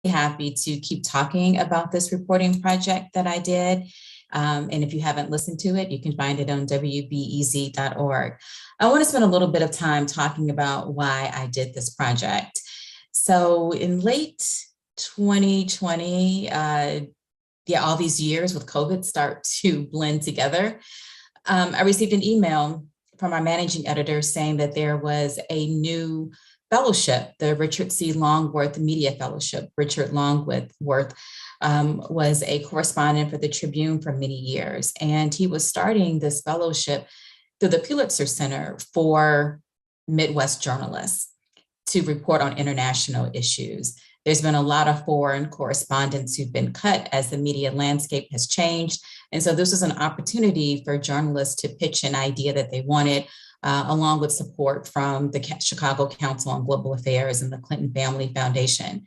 happy to keep talking about this reporting project that I did. And if you haven't listened to it, you can find it on WBEZ.org. I want to spend a little bit of time talking about why I did this project. So in late 2020, all these years with COVID start to blend together. I received an email from our managing editor saying that there was a new fellowship, the Richard C. Longworth Media Fellowship. Richard Longworth was a correspondent for the Tribune for many years, and he was starting this fellowship through the Pulitzer Center for Midwest journalists to report on international issues. There's been a lot of foreign correspondents who've been cut as the media landscape has changed. And so this was an opportunity for journalists to pitch an idea that they wanted, along with support from the Chicago Council on Global Affairs and the Clinton Family Foundation.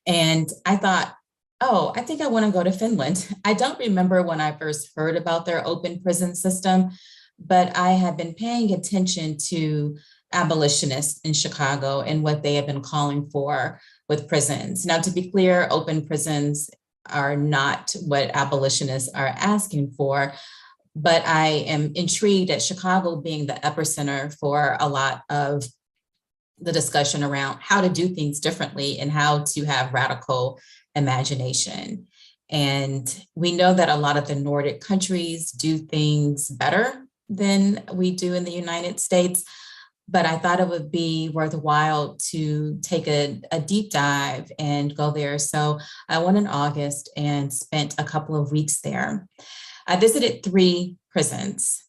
And I thought, I think I want to go to Finland. I don't remember when I first heard about their open prison system, but I have been paying attention to abolitionists in Chicago and what they have been calling for with prisons. Now, to be clear, open prisons are not what abolitionists are asking for, but I am intrigued at Chicago being the epicenter for a lot of the discussion around how to do things differently and how to have radical imagination. And we know that a lot of the Nordic countries do things better than we do in the United States, but I thought it would be worthwhile to take a deep dive and go there. So I went in August and spent a couple of weeks there. I visited 3 prisons,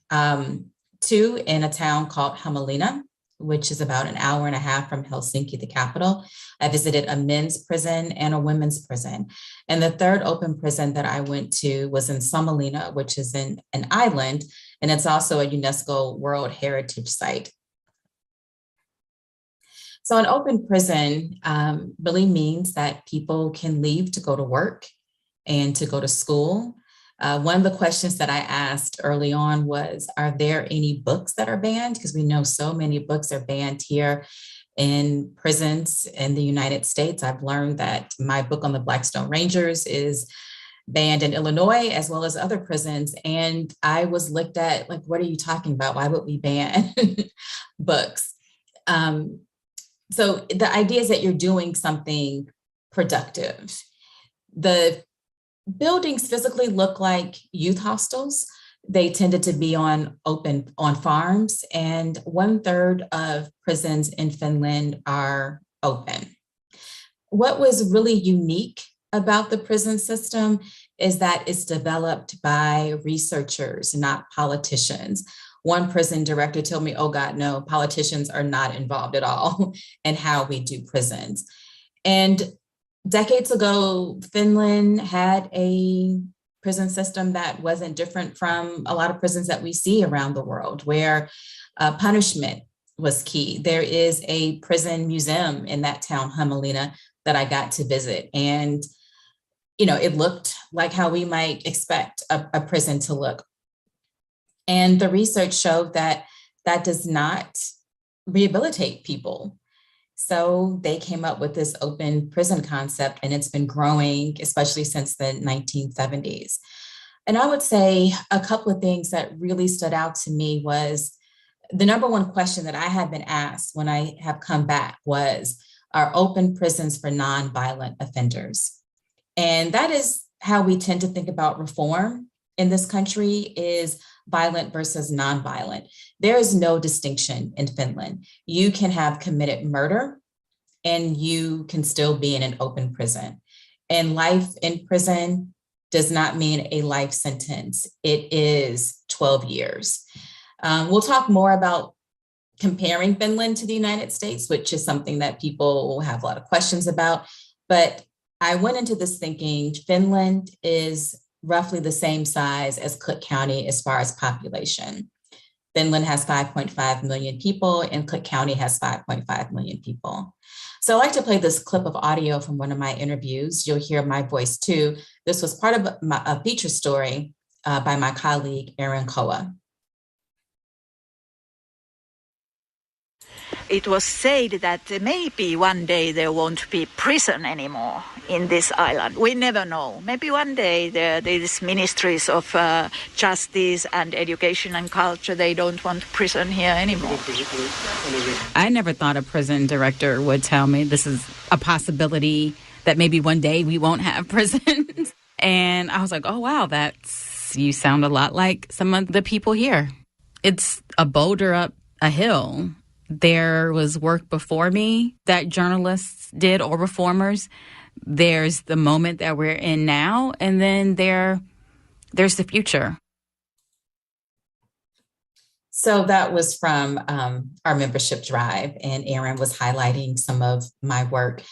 2 in a town called Hämeenlinna, which is about an hour and a half from Helsinki, the capital. I visited a men's prison and a women's prison. And the 3rd open prison that I went to was in Suomenlinna, which is in an island, and it's also a UNESCO World Heritage Site. So an open prison really means that people can leave to go to work and to go to school. One of the questions that I asked early on was, are there any books that are banned? Because we know so many books are banned here in prisons in the United States. I've learned that my book on the Blackstone Rangers is banned in Illinois as well as other prisons. And I was looked at like, what are you talking about? Why would we ban books? So the idea is that you're doing something productive. The buildings physically look like youth hostels. They tended to be on farms, and 1/3 of prisons in Finland are open. What was really unique about the prison system is that it's developed by researchers, not politicians. One prison director told me, oh God, no, politicians are not involved at all in how we do prisons. And decades ago, Finland had a prison system that wasn't different from a lot of prisons that we see around the world, where punishment was key. There is a prison museum in that town, Hämeenlinna, that I got to visit. And, it looked like how we might expect a prison to look. And the research showed that that does not rehabilitate people. So they came up with this open prison concept, and it's been growing, especially since the 1970s. And I would say a couple of things that really stood out to me was the number one question that I had been asked when I have come back was, are open prisons for nonviolent offenders? And that is how we tend to think about reform in this country, is violent versus nonviolent. There is no distinction in Finland. You can have committed murder and you can still be in an open prison. And life in prison does not mean a life sentence. It is 12 years. We'll talk more about comparing Finland to the United States, which is something that people have a lot of questions about. But I went into this thinking Finland is roughly the same size as Cook County as far as population. Finland has 5.5 million people and Cook County has 5.5 million people. So I like to play this clip of audio from one of my interviews. You'll hear my voice too. This was part of a feature story by my colleague, Erin Koa. It was said that maybe one day there won't be prison anymore in this island. We never know. Maybe one day these ministries of justice and education and culture, they don't want prison here anymore. I never thought a prison director would tell me this is a possibility that maybe one day we won't have prisons. And I was like, oh, wow, you sound a lot like some of the people here. It's a boulder up a hill. There was work before me that journalists did or reformers. There's the moment that we're in now, and then there's the future. So that was from our membership drive, and Aaron was highlighting some of my work.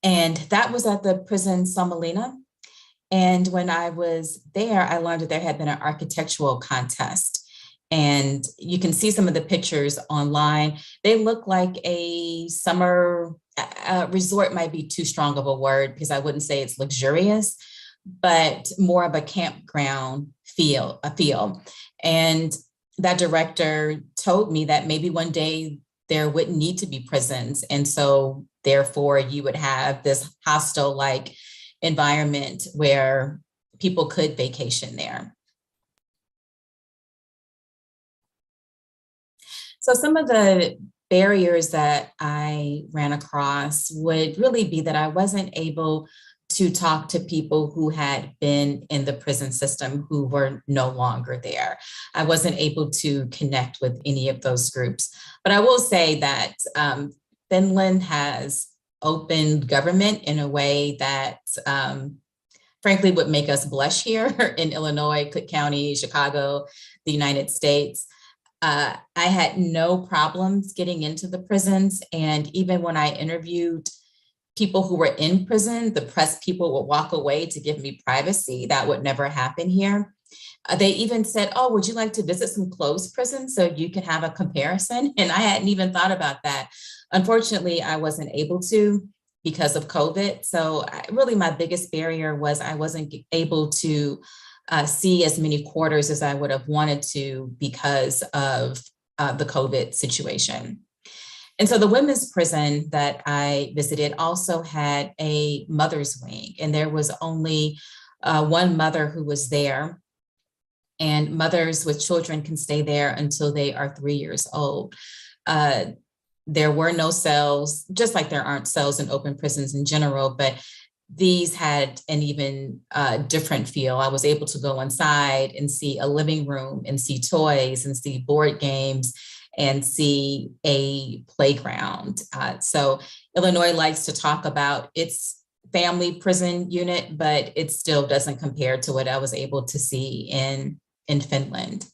And that was at the prison Sommelina. And when I was there, I learned that there had been an architectural contest. And you can see some of the pictures online. They look like a summer resort, might be too strong of a word because I wouldn't say it's luxurious, but more of a campground feel. And that director told me that maybe one day there wouldn't need to be prisons. And so therefore you would have this hostel-like environment where people could vacation there. So some of the barriers that I ran across would really be that I wasn't able to talk to people who had been in the prison system who were no longer there. I wasn't able to connect with any of those groups. But I will say that Finland has opened government in a way that frankly would make us blush here in Illinois, Cook County, Chicago, the United States. I had no problems getting into the prisons. And even when I interviewed people who were in prison, the press people would walk away to give me privacy. That would never happen here. They even said, oh, would you like to visit some closed prisons so you can have a comparison? And I hadn't even thought about that. Unfortunately, I wasn't able to because of COVID. So really my biggest barrier was I wasn't able to see as many quarters as I would have wanted to because of the COVID situation. And so the women's prison that I visited also had a mother's wing, and there was only one mother who was there. And mothers with children can stay there until they are 3 years old. There were no cells, just like there aren't cells in open prisons in general, but these had an even different feel. I was able to go inside and see a living room and see toys and see board games and see a playground. So Illinois likes to talk about its family prison unit, but it still doesn't compare to what I was able to see in Finland.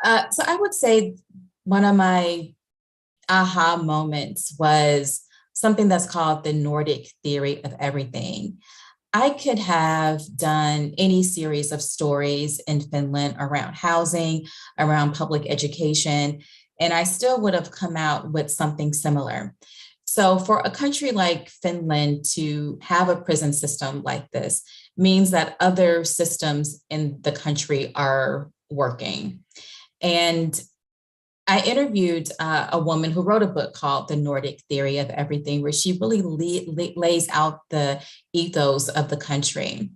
So I would say one of my aha moments was something that's called the Nordic theory of everything. I could have done any series of stories in Finland around housing, around public education, and I still would have come out with something similar. So for a country like Finland to have a prison system like this means that other systems in the country are working. And I interviewed a woman who wrote a book called The Nordic Theory of Everything, where she really lays out the ethos of the country.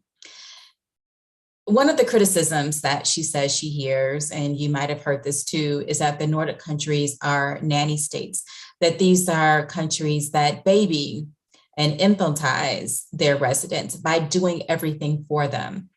One of the criticisms that she says she hears, and you might have heard this too, is that the Nordic countries are nanny states, that these are countries that baby and infantize their residents by doing everything for them.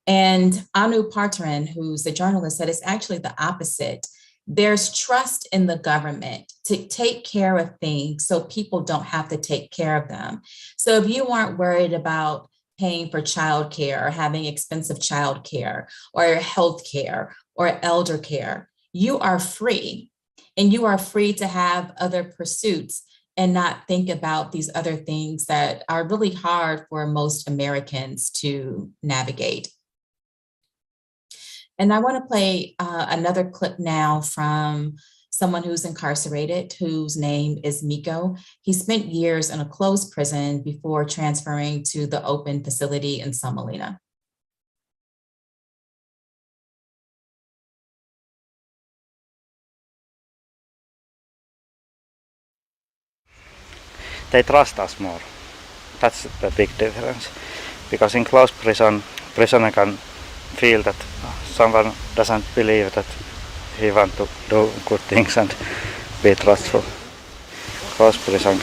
And Anu Partaran, who's a journalist, said it's actually the opposite. There's trust in the government to take care of things so people don't have to take care of them. So if you aren't worried about paying for childcare or having expensive childcare or healthcare or elder care, you are free, and you are free to have other pursuits and not think about these other things that are really hard for most Americans to navigate. And I want to play another clip now from someone who's incarcerated, whose name is Miko. He spent years in a closed prison before transferring to the open facility in Sommelina. they trust us more. That's the big difference. Because in closed prison, prisoner can feel that someone doesn't believe that he wants to do good things and be trustful. Closed prison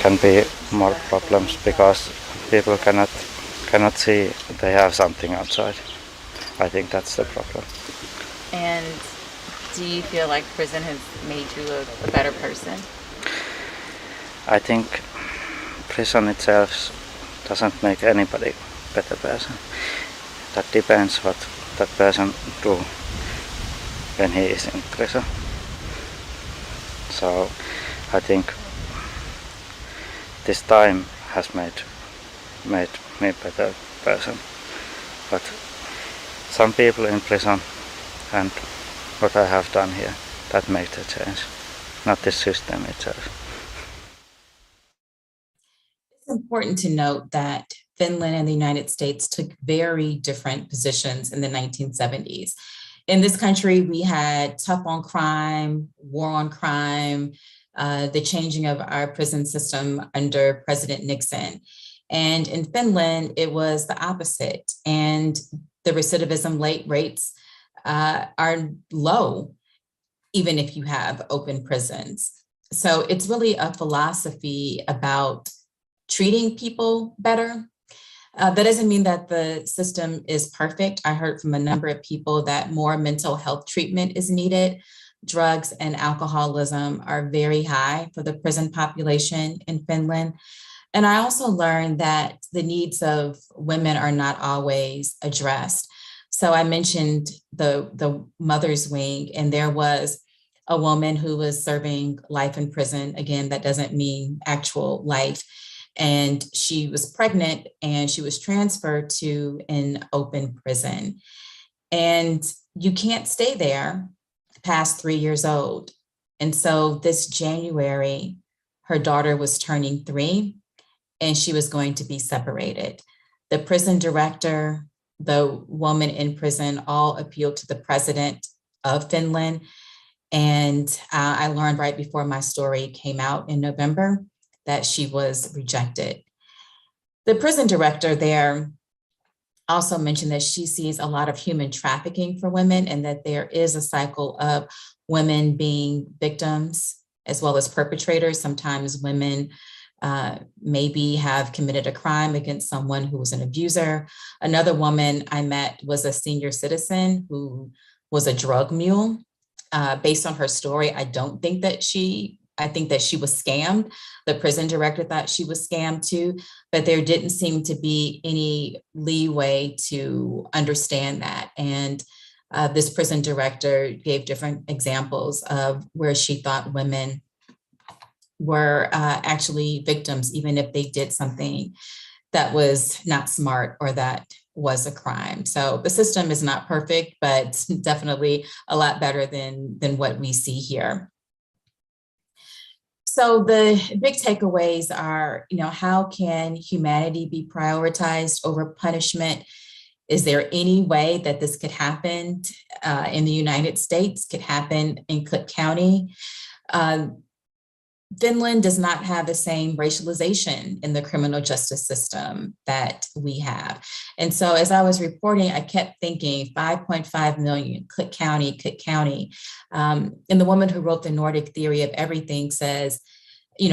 can be more problems because people cannot see they have something outside. I think that's the problem. And do you feel like prison has made you a better person? I think prison itself doesn't make anybody a better person. That depends what that person do when he is in prison. So I think this time has made me a better person. But some people in prison and what I have done here, that makes a change, not the system itself. It's important to note that Finland and the United States took very different positions in the 1970s. In this country, we had tough on crime, war on crime, the changing of our prison system under President Nixon. And in Finland, it was the opposite. And the recidivism rates are low, even if you have open prisons. So it's really a philosophy about treating people better. That doesn't mean that the system is perfect. I heard from a number of people that more mental health treatment is needed. Drugs and alcoholism are very high for the prison population in Finland. And I also learned that the needs of women are not always addressed. So I mentioned the mother's wing, and there was a woman who was serving life in prison. Again, that doesn't mean actual life. And she was pregnant and she was transferred to an open prison. And you can't stay there past 3 years old. And so this January, her daughter was turning 3 and she was going to be separated. The prison director, the woman in prison, all appealed to the president of Finland. And I learned right before my story came out in November that she was rejected. The prison director there also mentioned that she sees a lot of human trafficking for women and that there is a cycle of women being victims as well as perpetrators. Sometimes women maybe have committed a crime against someone who was an abuser. Another woman I met was a senior citizen who was a drug mule. Based on her story, I think that she was scammed. The prison director thought she was scammed too, but there didn't seem to be any leeway to understand that. And this prison director gave different examples of where she thought women were actually victims, even if they did something that was not smart or that was a crime. So the system is not perfect, but definitely a lot better than what we see here. So the big takeaways are, how can humanity be prioritized over punishment? Is there any way that this could happen in the United States, could happen in Cook County? Finland does not have the same racialization in the criminal justice system that we have. And so as I was reporting, I kept thinking 5.5 million, Cook County. And the woman who wrote the Nordic theory of everything says,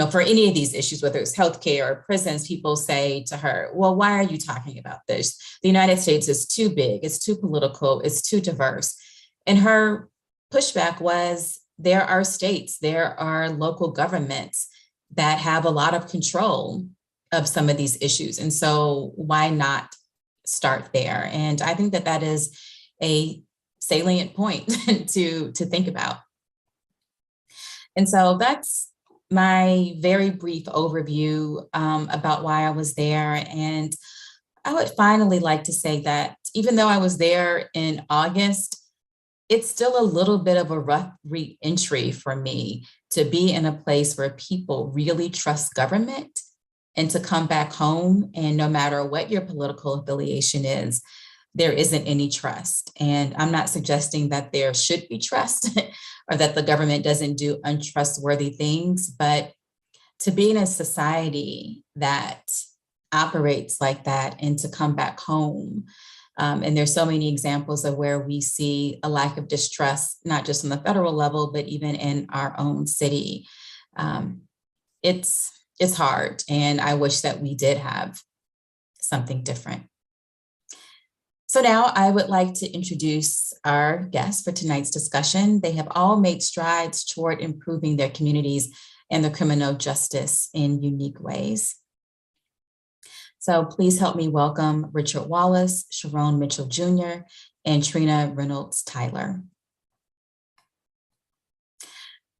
for any of these issues, whether it's healthcare or prisons, people say to her, well, why are you talking about this? The United States is too big, it's too political, it's too diverse. And her pushback was, there are states, there are local governments that have a lot of control of some of these issues. And so why not start there? And I think that is a salient point to think about. And so that's my very brief overview about why I was there. And I would finally like to say that even though I was there in August, it's still a little bit of a rough re-entry for me to be in a place where people really trust government and to come back home. And no matter what your political affiliation is, there isn't any trust. And I'm not suggesting that there should be trust or that the government doesn't do untrustworthy things, but to be in a society that operates like that and to come back home. And there's so many examples of where we see a lack of distrust, not just on the federal level, but even in our own city. It's hard, and I wish that we did have something different. So now I would like to introduce our guests for tonight's discussion. They have all made strides toward improving their communities and the criminal justice in unique ways. So please help me welcome Richard Wallace, Sharon Mitchell Jr., and Trina Reynolds Tyler.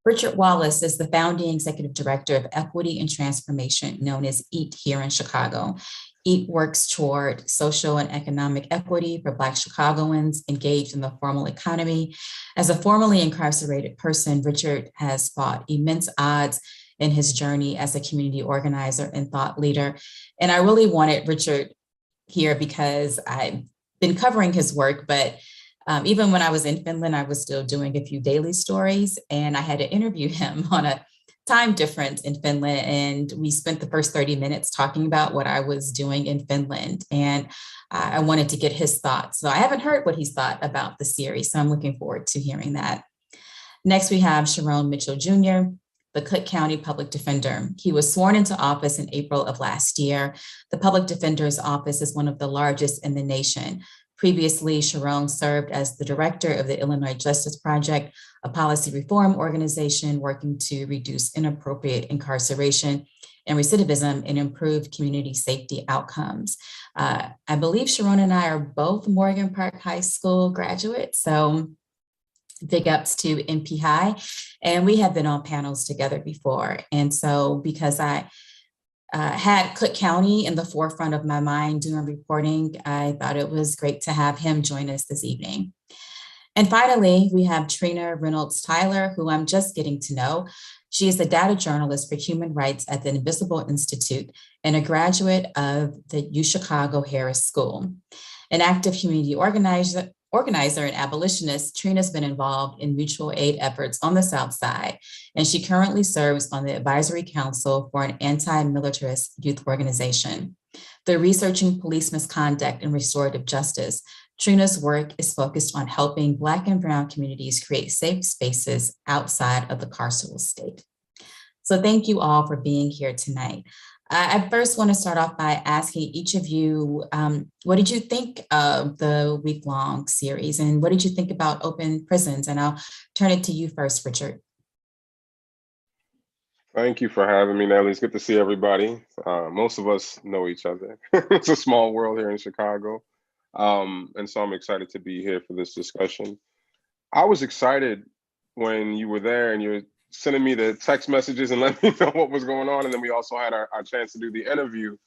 Richard Wallace is the founding executive director of Equity and Transformation, known as EAT here in Chicago. EAT works toward social and economic equity for Black Chicagoans engaged in the formal economy. As a formerly incarcerated person, Richard has fought immense odds in his journey as a community organizer and thought leader. And I really wanted Richard here because I've been covering his work, but even when I was in Finland, I was still doing a few daily stories, and I had to interview him on a time difference in Finland. And we spent the first 30 minutes talking about what I was doing in Finland. And I wanted to get his thoughts. So I haven't heard what he's thought about the series, so I'm looking forward to hearing that. Next, we have Sharon Mitchell Jr., the Cook County Public Defender. He was sworn into office in April of last year. The Public Defender's office is one of the largest in the nation. Previously, Sharon served as the director of the Illinois Justice Project, a policy reform organization working to reduce inappropriate incarceration and recidivism and improve community safety outcomes. I believe Sharon and I are both Morgan Park High School graduates, so big ups to MP High. And we have been on panels together before. And so because I had Cook County in the forefront of my mind doing reporting, I thought it was great to have him join us this evening. And finally, we have Trina Reynolds Tyler, who I'm just getting to know. She is a data journalist for human rights at the Invisible Institute and a graduate of the UChicago Harris School. An active community organizer and abolitionist, Trina's been involved in mutual aid efforts on the South Side, and she currently serves on the advisory council for an anti-militarist youth organization. Through researching police misconduct and restorative justice, Trina's work is focused on helping Black and Brown communities create safe spaces outside of the carceral state. So thank you all for being here tonight. I first want to start off by asking each of you, what did you think of the week-long series, and what did you think about open prisons? And I'll turn it to you first, Richard. Thank you for having me, Natalie. It's good to see everybody. Most of us know each other. It's a small world here in Chicago. And so I'm excited to be here for this discussion. I was excited when you were there and you were sending me the text messages and letting me know what was going on. And then we also had our chance to do the interview.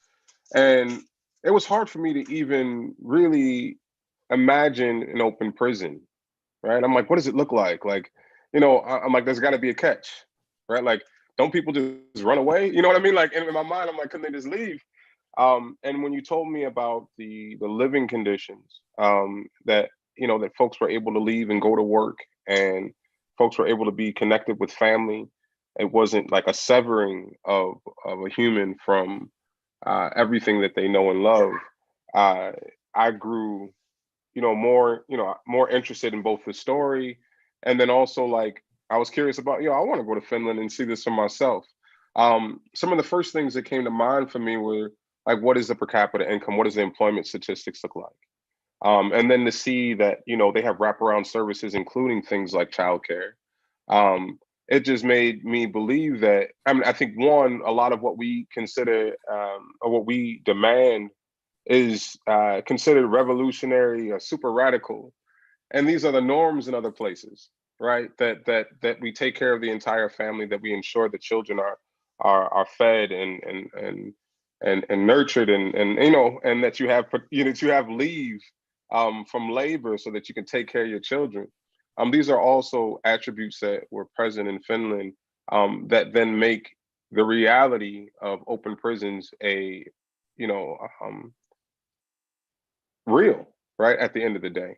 And it was hard for me to even really imagine an open prison, right? I'm like, what does it look like? Like, you know, I'm like, there's got to be a catch, right? Like, don't people just run away? You know what I mean? Like, in my mind, I'm like, couldn't they just leave? And when you told me about the living conditions, that, you know, that folks were able to leave and go to work, and folks were able to be connected with family, it wasn't like a severing of a human from everything that they know and love. I grew, more interested in both the story, and then also, like, I was curious about, I want to go to Finland and see this for myself. Some of the first things that came to mind for me were, like, what is the per capita income? What does the employment statistics look like? And then to see that, they have wraparound services, including things like childcare. It just made me believe that, I think, one, a lot of what we consider or what we demand is considered revolutionary or super radical. And these are the norms in other places, right? That we take care of the entire family, that we ensure that children are fed and nurtured, and that you have leave from labor so that you can take care of your children. These are also attributes that were present in Finland, that then make the reality of open prisons real, right, at the end of the day.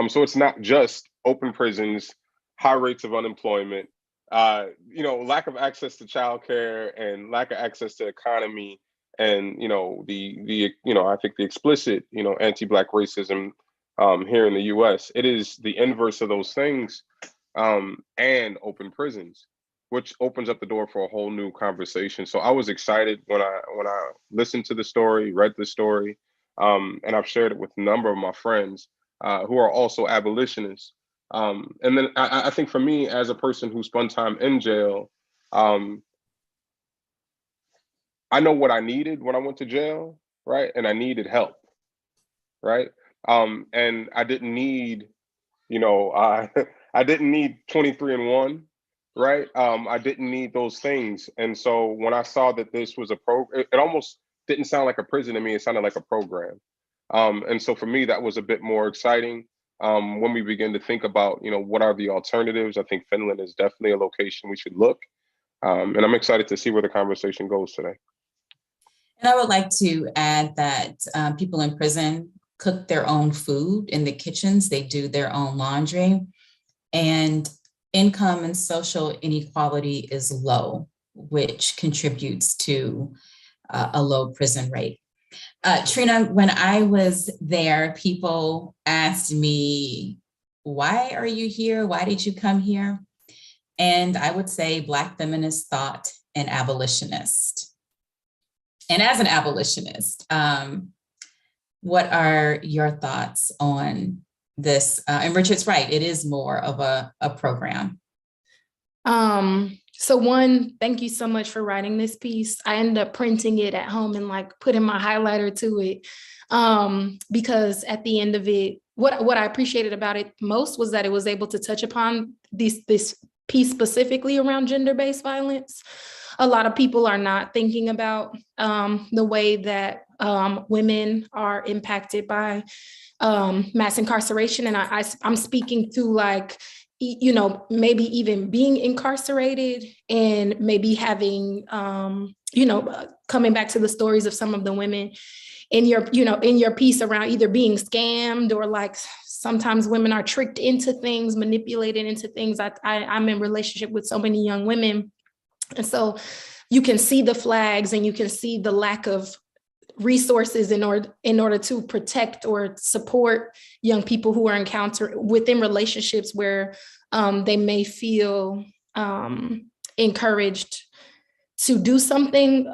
So it's not just open prisons, high rates of unemployment, lack of access to childcare and lack of access to economy, and I think the explicit anti-Black racism here in the U.S. It is the inverse of those things, and open prisons, which opens up the door for a whole new conversation. So I was excited when I listened to the story, read the story, and I've shared it with a number of my friends who are also abolitionists. And then I think for me, as a person who spent time in jail, I know what I needed when I went to jail, right? And I needed help, right? And I didn't need, I didn't need 23-and-1, right? I didn't need those things. And so when I saw that this was it almost didn't sound like a prison to me. It sounded like a program. And so for me, that was a bit more exciting. When we begin to think about, what are the alternatives, I think Finland is definitely a location we should look. And I'm excited to see where the conversation goes today. And I would like to add that people in prison cook their own food in the kitchens. They do their own laundry, and income and social inequality is low, which contributes to a low prison rate. Trina, when I was there, people asked me, why are you here? Why did you come here? And I would say Black feminist thought and abolitionist. And as an abolitionist, what are your thoughts on this? And Richard's right, it is more of a program. So one, thank you so much for writing this piece. I ended up printing it at home and putting my highlighter to it, because at the end of it, what I appreciated about it most was that it was able to touch upon this piece specifically around gender-based violence. A lot of people are not thinking about the way that women are impacted by mass incarceration. And I'm speaking to maybe even being incarcerated and maybe having, coming back to the stories of some of the women in your piece around either being scammed or sometimes women are tricked into things, manipulated into things. I'm in relationship with so many young women. And so you can see the flags and you can see the lack of resources in order to protect or support young people who are encountered within relationships where they may feel encouraged to do something,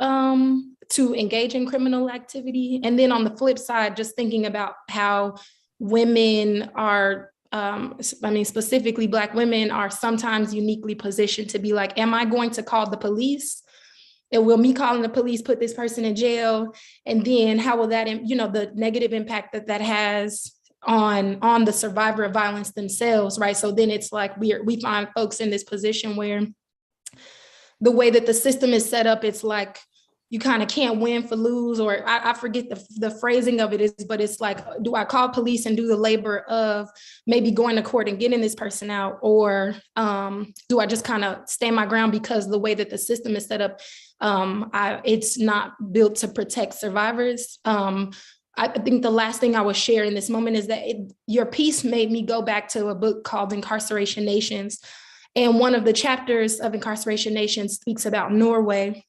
to engage in criminal activity. And then on the flip side, just thinking about how women are, specifically Black women are sometimes uniquely positioned to be like, am I going to call the police? And will me calling the police put this person in jail? And then how will that, the negative impact that has on the survivor of violence themselves, right? So then it's like we find folks in this position where the way that the system is set up, it's like you kind of can't win for lose, or I forget the phrasing of it is, but it's like, do I call police and do the labor of maybe going to court and getting this person out? Or do I just kind of stand my ground because the way that the system is set up, it's not built to protect survivors? I think the last thing I will share in this moment is that your piece made me go back to a book called Incarceration Nations. And one of the chapters of Incarceration Nations speaks about Norway,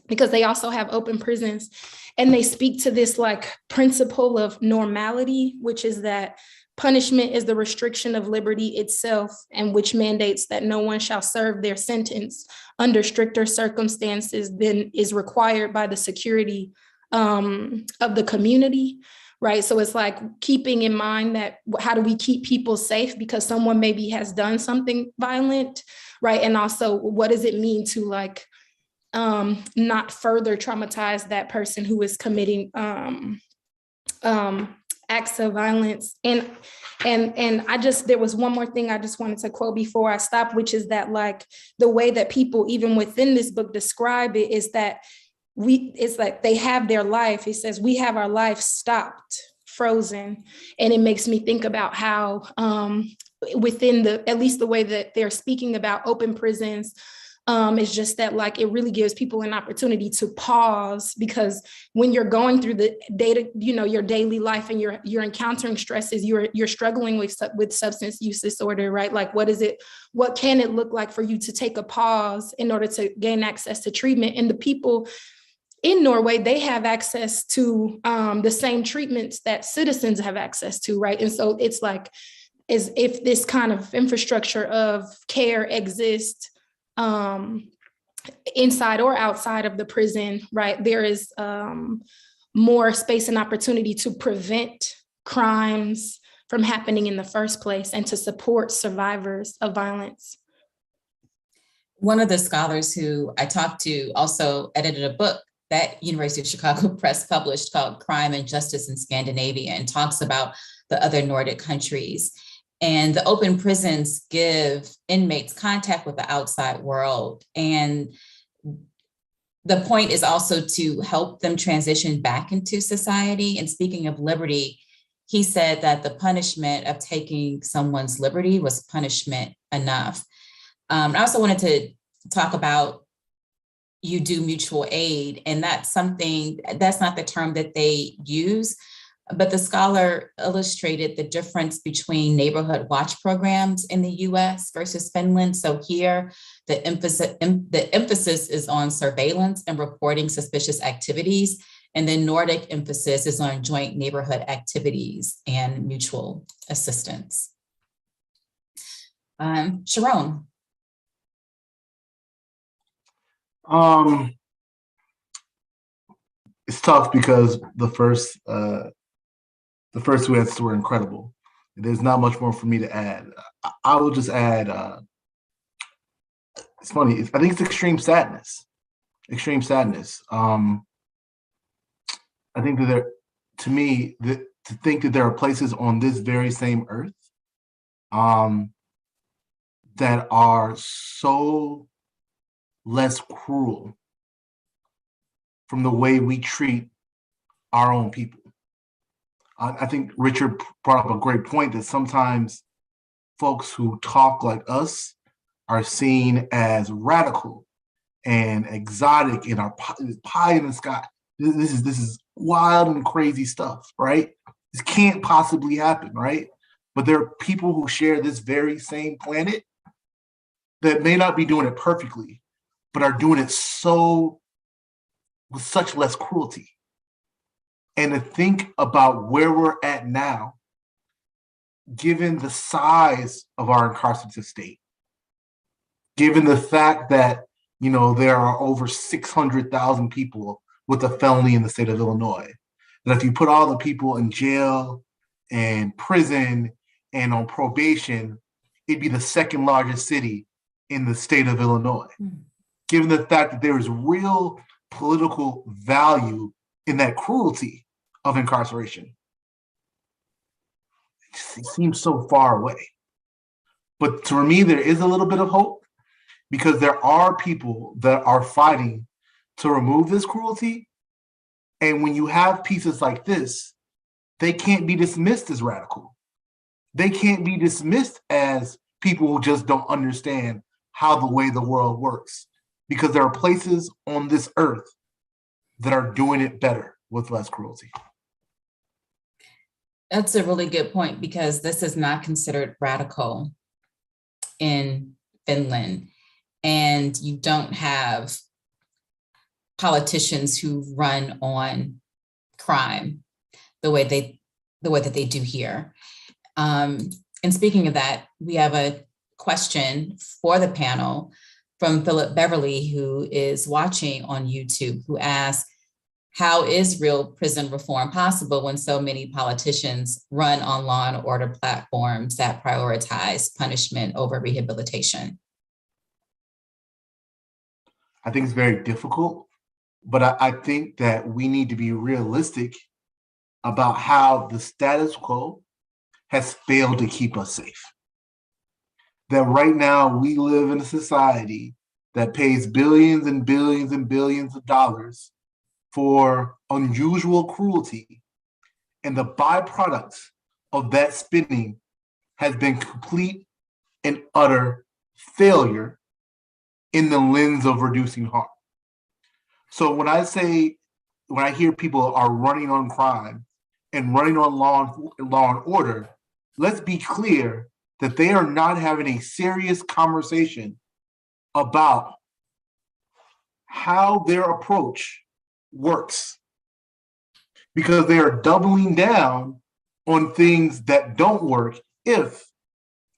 because they also have open prisons. And they speak to this principle of normality, which is that punishment is the restriction of liberty itself, and which mandates that no one shall serve their sentence under stricter circumstances than is required by the security of the community, right? So it's like keeping in mind that how do we keep people safe because someone maybe has done something violent, right? And also what does it mean to not further traumatize that person who is committing acts of violence. And there was one more thing I just wanted to quote before I stop, which is that the way that people even within this book describe it is that it's like they have their life. It says we have our life stopped, frozen. And it makes me think about how within at least the way that they're speaking about open prisons, It's just that like it really gives people an opportunity to pause, because when you're going through the data, your daily life, and you're encountering stresses, you're struggling with substance use disorder, right? Like what can it look like for you to take a pause in order to gain access to treatment? And the people in Norway, they have access to the same treatments that citizens have access to, right? And so it's like, as if this kind of infrastructure of care exists inside or outside of the prison, right? There is more space and opportunity to prevent crimes from happening in the first place and to support survivors of violence. One of the scholars who I talked to also edited a book that University of Chicago Press published called Crime and Justice in Scandinavia, and talks about the other Nordic countries. And the open prisons give inmates contact with the outside world. And the point is also to help them transition back into society. And speaking of liberty, he said that the punishment of taking someone's liberty was punishment enough. I also wanted to talk about you do mutual aid, and that's not the term that they use, but the scholar illustrated the difference between neighborhood watch programs in the US versus Finland. So here, the emphasis is on surveillance and reporting suspicious activities, and the Nordic emphasis is on joint neighborhood activities and mutual assistance. Sharon. It's tough because the first two answers were incredible. There's not much more for me to add. I will just add, it's funny, I think it's extreme sadness. Extreme sadness. I think that to think that there are places on this very same earth that are so less cruel from the way we treat our own people. I think Richard brought up a great point that sometimes folks who talk like us are seen as radical and exotic and are pie in the sky. This is wild and crazy stuff, right? This can't possibly happen, right? But there are people who share this very same planet that may not be doing it perfectly, but are doing it with such less cruelty. And to think about where we're at now, given the size of our incarcerative state, given the fact that, there are over 600,000 people with a felony in the state of Illinois, that if you put all the people in jail and prison and on probation, it'd be the second largest city in the state of Illinois. Given the fact that there is real political value in that cruelty of incarceration. It seems so far away. But for me, there is a little bit of hope, because there are people that are fighting to remove this cruelty. And when you have pieces like this, they can't be dismissed as radical. They can't be dismissed as people who just don't understand how the way the world works, because there are places on this earth that are doing it better with less cruelty. That's a really good point, because this is not considered radical in Finland. And you don't have politicians who run on crime the way that they do here. And speaking of that, we have a question for the panel from Philip Beverly, who is watching on YouTube, who asks, how is real prison reform possible when so many politicians run on law and order platforms that prioritize punishment over rehabilitation? I think it's very difficult, but I think that we need to be realistic about how the status quo has failed to keep us safe. That right now we live in a society that pays billions and billions and billions of dollars for unusual cruelty, and the byproduct of that spending has been complete and utter failure in the lens of reducing harm. So when I hear people are running on crime and running on law and order, let's be clear that they are not having a serious conversation about how their approach works, because they are doubling down on things that don't work if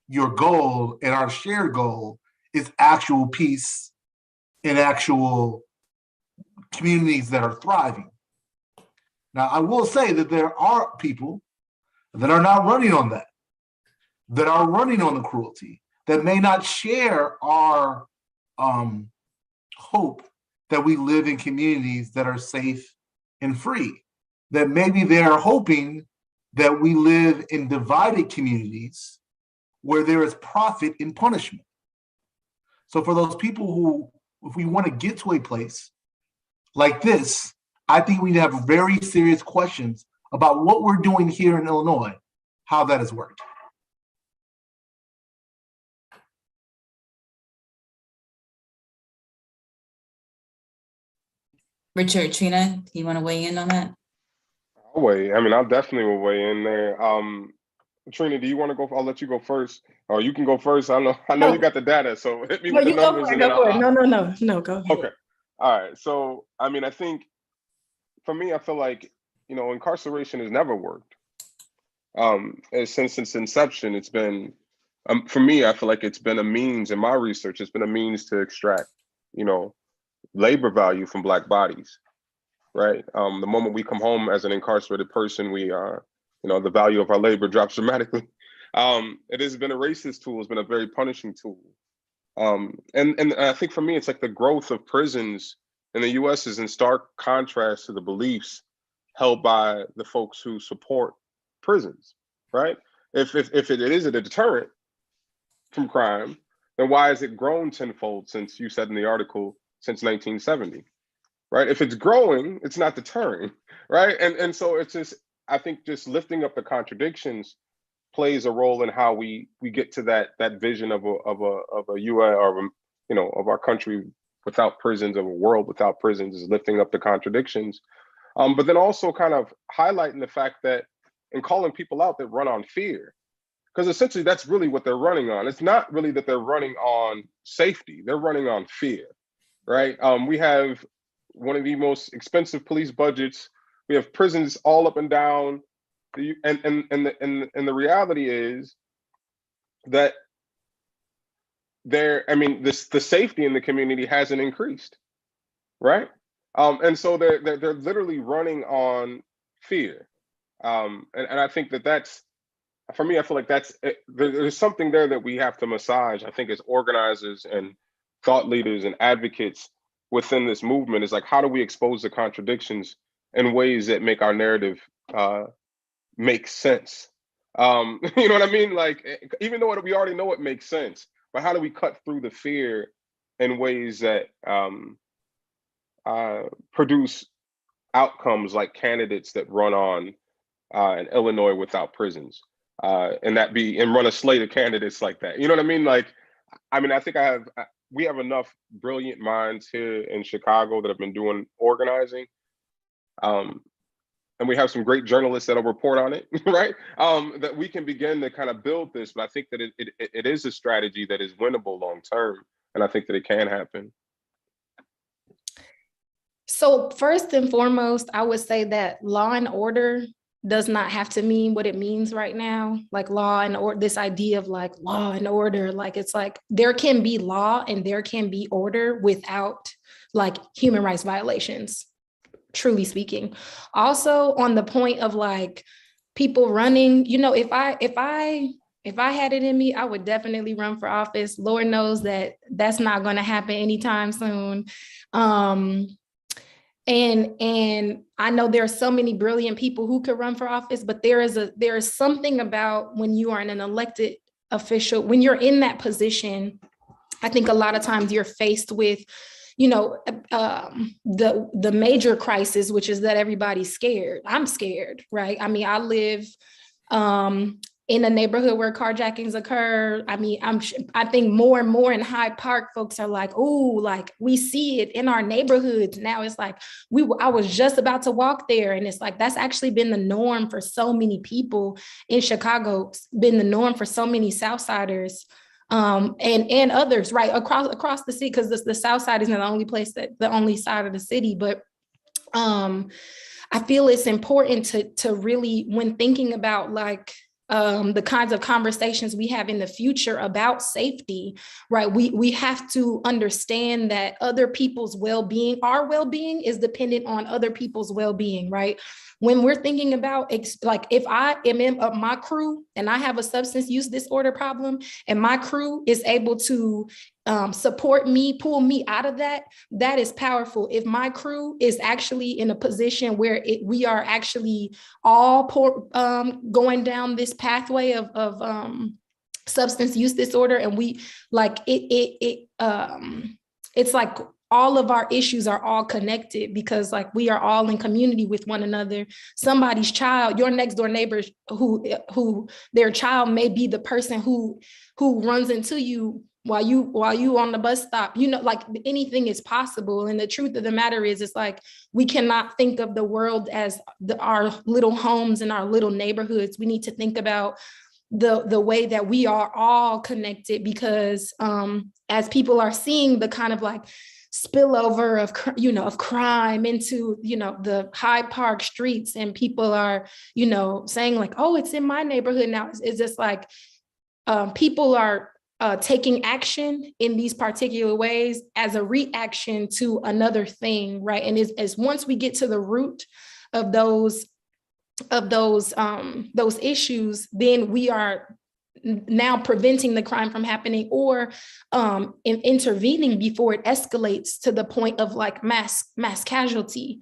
your goal and our shared goal is actual peace and actual communities that are thriving. Now, I will say that there are people that are not running on that are running on the cruelty, that may not share our hope that we live in communities that are safe and free, that maybe they're hoping that we live in divided communities where there is profit in punishment. So for those people who, if we want to get to a place like this, I think we need to have very serious questions about what we're doing here in Illinois, how that has worked. Richard, Trina, you want to weigh in on that? I'll weigh. I mean, I'll definitely will weigh in there. Trina, do you want to go? I'll let you go first, or you can go first. I know you got the data, so hit me with the numbers. No, go ahead. Okay. All right. So, I mean, I think for me, I feel like, incarceration has never worked. Since its inception, it's been, for me, I feel like it's been a means in my research, it's been a means to extract, labor value from Black bodies, right? The moment we come home as an incarcerated person, we the value of our labor drops dramatically. It has been a racist tool, it's been a very punishing tool. And I think for me, it's like the growth of prisons in the US is in stark contrast to the beliefs held by the folks who support prisons, right? If it is a deterrent from crime, then why has it grown tenfold since, you said in the article, since 1970, right? If it's growing, it's not deterring, right? And so it's just, I think just lifting up the contradictions plays a role in how we get to that vision of a UN, or of our country without prisons, of a world without prisons, is lifting up the contradictions. But then also kind of highlighting the fact that, and calling people out that run on fear, because essentially that's really what they're running on. It's not really that they're running on safety, they're running on fear, right? We have one of the most expensive police budgets. We have prisons all up and down. And the reality is that the safety in the community hasn't increased, right? And so they're literally running on fear. And I think that's, for me, I feel like there's something there that we have to massage, I think, as organizers and thought leaders and advocates within this movement, is like, how do we expose the contradictions in ways that make our narrative make sense? You know what I mean? Like, even though we already know it makes sense, but how do we cut through the fear in ways that produce outcomes like candidates that run on in Illinois without prisons, and run a slate of candidates like that? You know what I mean? Like, I mean, I think we have enough brilliant minds here in Chicago that have been doing organizing. And we have some great journalists that'll report on it, right? That we can begin to kind of build this, but I think that it is a strategy that is winnable long term, and I think that it can happen. So first and foremost, I would say that law and order does not have to mean what it means right now. Like law and order, this idea of like law and order, like it's like there can be law and there can be order without like human rights violations, truly speaking. Also on the point of like people running, if I had it in me, I would definitely run for office. Lord knows that that's not going to happen anytime soon. And I know there are so many brilliant people who could run for office, but there is something about when you are an elected official, when you're in that position, I think a lot of times you're faced with, the major crisis, which is that everybody's scared. I'm scared, right? I mean, I live in a neighborhood where carjackings occur. I mean, I think more and more in Hyde Park, folks are like, oh, like we see it in our neighborhoods. Now it's like, I was just about to walk there. And it's like, that's actually been the norm for so many people in Chicago. It's been the norm for so many Southsiders and others, right, across the city, because the South Side isn't the only side of the city. But I feel it's important to really, when thinking about like the kinds of conversations we have in the future about safety, right? We have to understand that other people's well-being, our well-being is dependent on other people's well-being, right? When we're thinking about, like, if I am in my crew and I have a substance use disorder problem and my crew is able to support me, pull me out of that, that is powerful. If my crew is actually in a position where we are actually all going down this pathway of substance use disorder, and we like it's like all of our issues are all connected, because like we are all in community with one another. Somebody's child, your next door neighbor, who their child may be the person who runs into you while you on the bus stop, you know, like anything is possible. And the truth of the matter is, it's like, we cannot think of the world as our little homes and our little neighborhoods. We need to think about the way that we are all connected, because as people are seeing the kind of like spillover of crime into, the Hyde Park streets, and people are, saying like, oh, it's in my neighborhood now. It's just like people are taking action in these particular ways as a reaction to another thing, right? And as once we get to the root of those issues, then we are now preventing the crime from happening, or intervening before it escalates to the point of like mass casualty.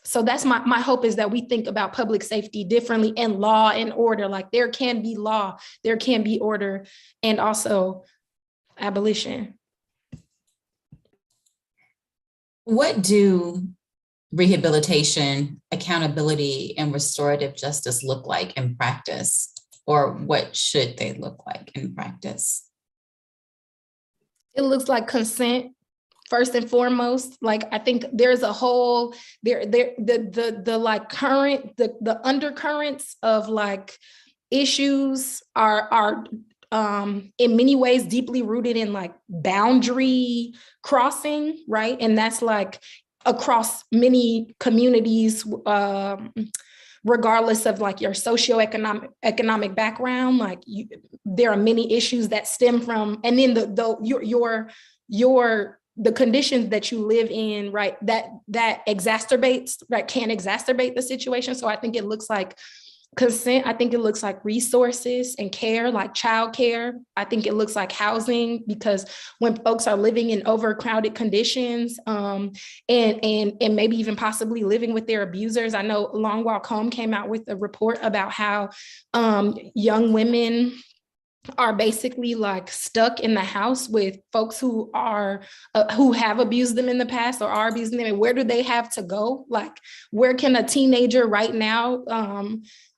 So that's my hope, is that we think about public safety differently, and law and order. Like, there can be law, there can be order, and also abolition. What do rehabilitation, accountability, and restorative justice look like in practice? Or what should they look like in practice? It looks like consent, first and foremost. Like, I think there's a whole the undercurrents of like issues are in many ways deeply rooted in like boundary crossing, right? And that's like across many communities, regardless of like your socioeconomic background. Like, there are many issues that stem from, and then the conditions that you live in, right, that exacerbates, right, can exacerbate the situation. So I think it looks like consent. I think it looks like resources and care, like childcare. I think it looks like housing, because when folks are living in overcrowded conditions, and maybe even possibly living with their abusers. I know Long Walk Home came out with a report about how young women are basically like stuck in the house with folks who have abused them in the past or are abusing them. And where do they have to go? Like, where can a teenager right now,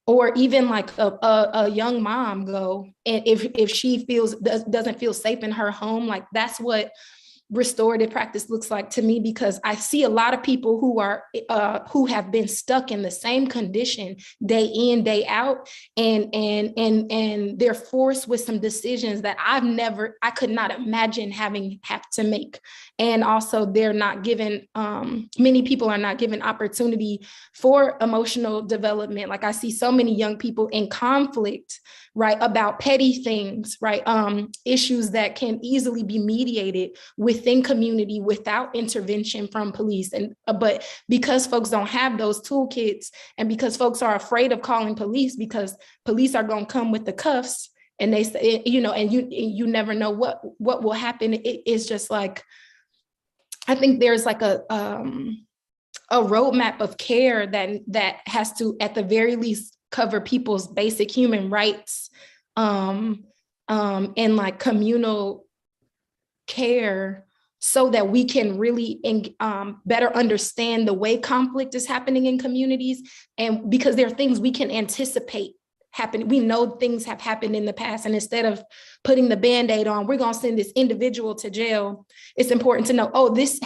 or even like a young mom go, and if she doesn't feel safe in her home? Like, that's what restorative practice looks like to me, because I see a lot of people who have been stuck in the same condition day in, day out, and they're forced with some decisions that I could not imagine have to make. And also, they're not given, many people are not given opportunity for emotional development. Like, I see so many young people in conflict, right, about petty things, right, issues that can easily be mediated within community without intervention from police. But because folks don't have those toolkits, and because folks are afraid of calling police, because police are going to come with the cuffs, and they say, and you never know what will happen. It's just like, I think there's like a roadmap of care that has to, at the very least, cover people's basic human rights, and like communal care, so that we can really better understand the way conflict is happening in communities. And because there are things we can anticipate happened. We know things have happened in the past. And instead of putting the Band-Aid on, we're going to send this individual to jail. It's important to know, oh, this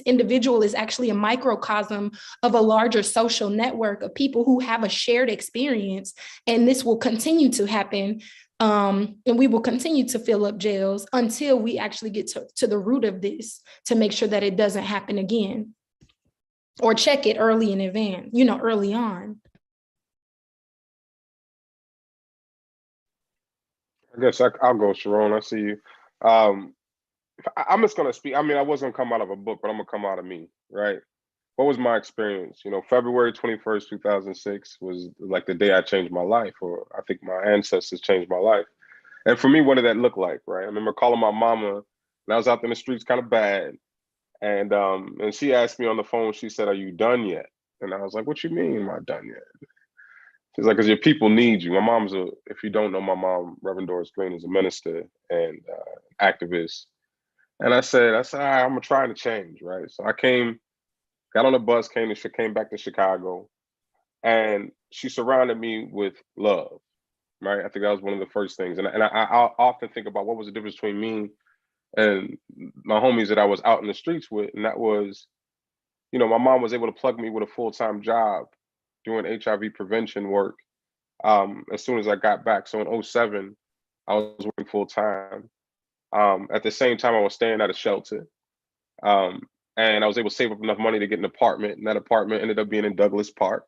individual is actually a microcosm of a larger social network of people who have a shared experience. And this will continue to happen. And we will continue to fill up jails until we actually get to the root of this to make sure that it doesn't happen again, or check it early in advance, early on. I guess I'll go, Sharon. I see you. I'm just going to speak. I mean, I wasn't going to come out of a book, but I'm going to come out of me, right? What was my experience? February 21st, 2006 was like the day I changed my life, or I think my ancestors changed my life. And for me, what did that look like, right? I remember calling my mama, and I was out in the streets kind of bad. And she asked me on the phone, she said, "Are you done yet?" And I was like, "What you mean, am I done yet?" She's like, "Because your people need you." My mom's if you don't know my mom, Reverend Doris Green, is a minister and activist. And I said, all right, I'm trying to change, right? So I got on a bus, came back to Chicago, and she surrounded me with love, right? I think that was one of the first things. And I often think about what was the difference between me and my homies that I was out in the streets with. And that was, my mom was able to plug me with a full-time job doing HIV prevention work as soon as I got back. So in 2007, I was working full-time. At the same time, I was staying at a shelter. And I was able to save up enough money to get an apartment. And that apartment ended up being in Douglas Park.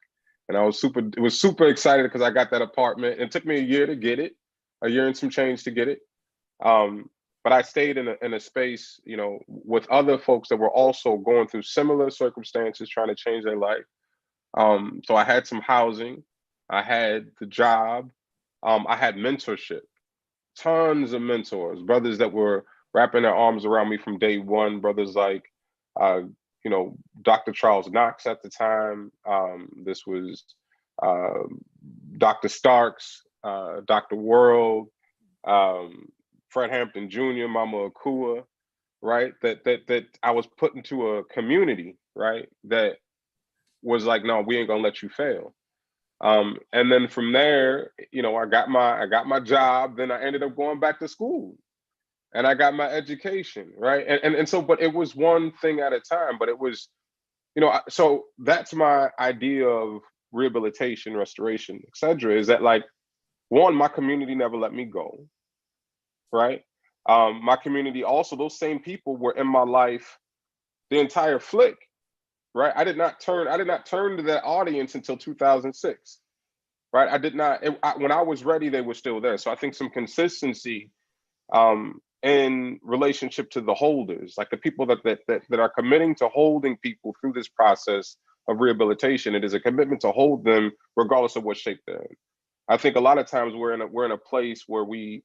And it was super excited because I got that apartment. It took me a year to get it, a year and some change to get it. But I stayed in a space, with other folks that were also going through similar circumstances, trying to change their life. So I had some housing, I had the job, I had mentorship, tons of mentors, brothers that were wrapping their arms around me from day one, brothers like, Dr. Charles Knox at the time. This was Dr. Starks, Dr. World, Fred Hampton Jr., Mama Akua, right? That I was put into a community, right? That was like, no, we ain't gonna let you fail. And then from there, I got my job. Then I ended up going back to school, and I got my education, right? And so, but it was one thing at a time. But it was, so that's my idea of rehabilitation, restoration, et cetera, is that, like, one, my community never let me go, right? My community also, those same people were in my life the entire flick, right? I did not turn to that audience until 2006, right? I did not, when I was ready, they were still there. So I think some consistency in relationship to the holders, like the people that are committing to holding people through this process of rehabilitation. It is a commitment to hold them regardless of what shape they're in. I think a lot of times we're in a place where we're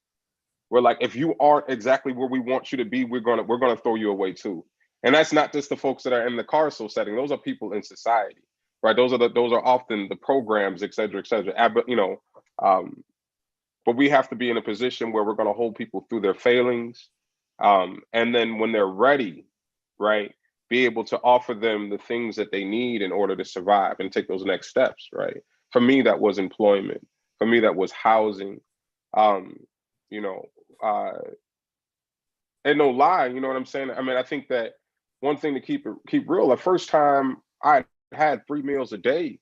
like, if you aren't exactly where we want you to be, we're gonna throw you away too. And that's not just the folks that are in the carceral setting. Those are people in society, right? Those are often the programs, et cetera, et cetera. But we have to be in a position where we're going to hold people through their failings. And then when they're ready, right, be able to offer them the things that they need in order to survive and take those next steps, right? For me, that was employment. For me, that was housing. And no lie, you know what I'm saying? I mean, I think that one thing to keep real, the first time I had 3 meals a day,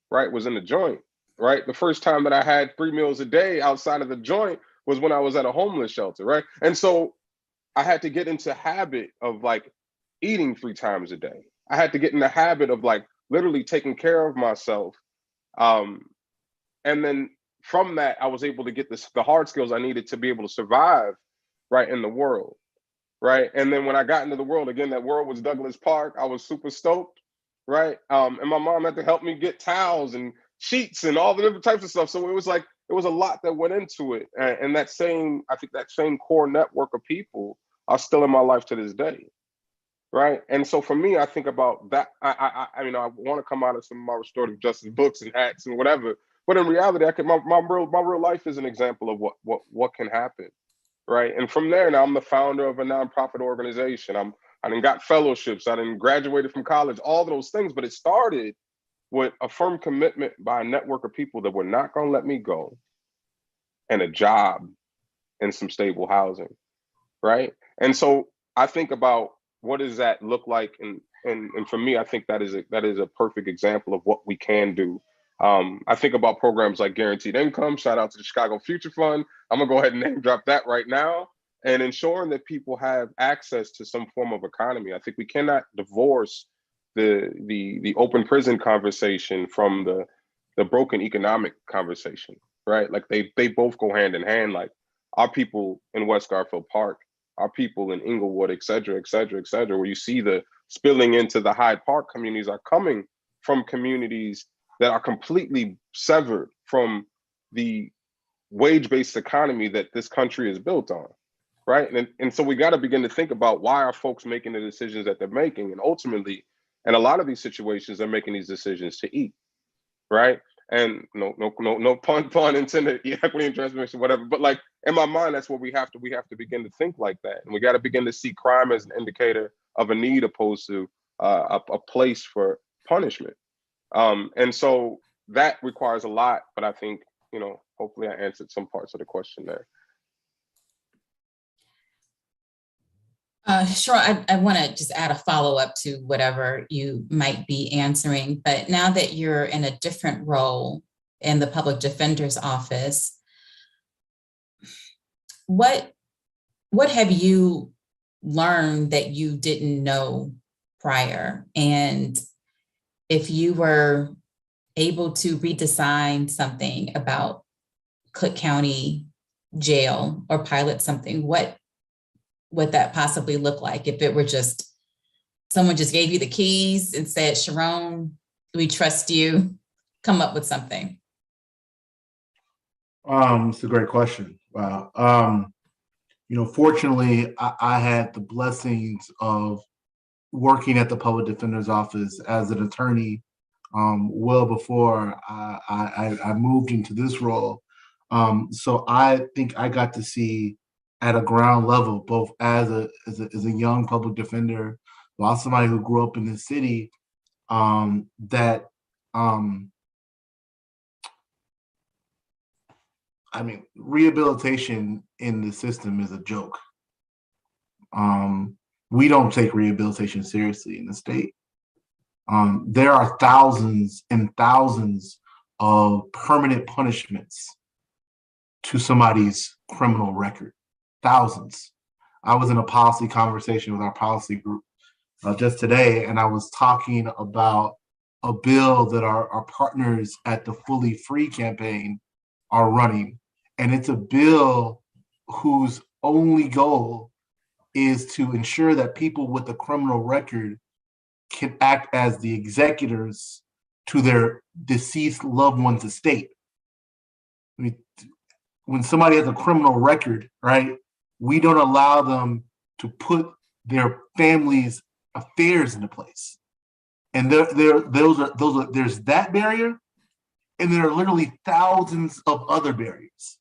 right, was in the joint. Right. The first time that I had 3 meals a day outside of the joint was when I was at a homeless shelter. Right. And so I had to get into habit of like eating 3 times a day. I had to get in the habit of like literally taking care of myself. And then from that, I was able to get the hard skills I needed to be able to survive right in the world. Right. And then when I got into the world, again, that world was Douglas Park. I was super stoked. Right. And my mom had to help me get towels and sheets and all the different types of stuff. So it was a lot that went into it. And that same core network of people are still in my life to this day. Right. And so for me, I think about that. I want to come out of some of my restorative justice books and hats and whatever. But in reality, my real life is an example of what can happen. Right. And from there, now I'm the founder of a nonprofit organization. I done got fellowships. I done graduated from college, all those things. But it started with a firm commitment by a network of people that were not going to let me go, and a job and some stable housing, right? And so I think about what does that look like, and for me, I think that is a perfect example of what we can do. I think about programs like Guaranteed Income. Shout out to the Chicago Future Fund. I'm gonna go ahead and name drop that right now. And ensuring that people have access to some form of economy. I think we cannot divorce the open prison conversation from the broken economic conversation, right? Like they both go hand in hand. Like our people in West Garfield Park, our people in Inglewood, et cetera, et cetera, et cetera, where you see the spilling into the Hyde Park communities are coming from communities that are completely severed from the wage-based economy that this country is built on, right? And so we got to begin to think about why are folks making the decisions that they're making, and ultimately, in a lot of these situations, they're making these decisions to eat, right? And no pun intended, equity and transformation, whatever. But like in my mind, that's what we have to begin to think like that, and we got to begin to see crime as an indicator of a need opposed to a place for punishment. And so that requires a lot, but I think, hopefully I answered some parts of the question there. Sure. I want to just add a follow-up to whatever you might be answering, but now that you're in a different role in the public defender's office, what have you learned that you didn't know prior? And if you were able to redesign something about Cook County Jail or pilot something, what would that possibly look like if it were just someone just gave you the keys and said, Sharon, we trust you, come up with something? It's a great question. Wow. Fortunately, I had the blessings of working at the public defender's office as an attorney well before I moved into this role. So I think I got to see at a ground level, both as a young public defender, while somebody who grew up in the city, that rehabilitation in the system is a joke. We don't take rehabilitation seriously in the state. There are thousands and thousands of permanent punishments to somebody's criminal record. Thousands. I was in a policy conversation with our policy group just today, and I was talking about a bill that our partners at the Fully Free campaign are running. And it's a bill whose only goal is to ensure that people with a criminal record can act as the executors to their deceased loved one's estate. I mean, when somebody has a criminal record, right, we don't allow them to put their family's affairs into place. And there's that barrier, and there are literally thousands of other barriers.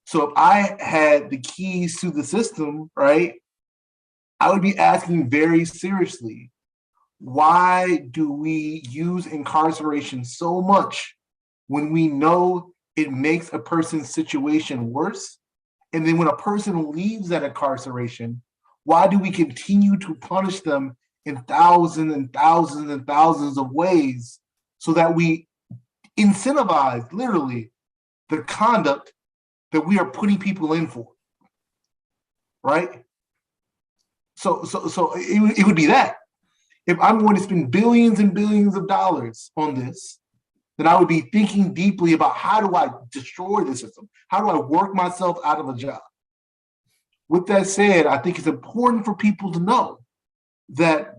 So if I had the keys to the system, right, I would be asking very seriously, why do we use incarceration so much when we know it makes a person's situation worse? And then when a person leaves that incarceration, why do we continue to punish them in thousands and thousands and thousands of ways so that we incentivize literally the conduct that we are putting people in for, right? So it would be that. If I'm going to spend billions and billions of dollars on this, then I would be thinking deeply about how do I destroy the system? How do I work myself out of a job? With that said, I think it's important for people to know that,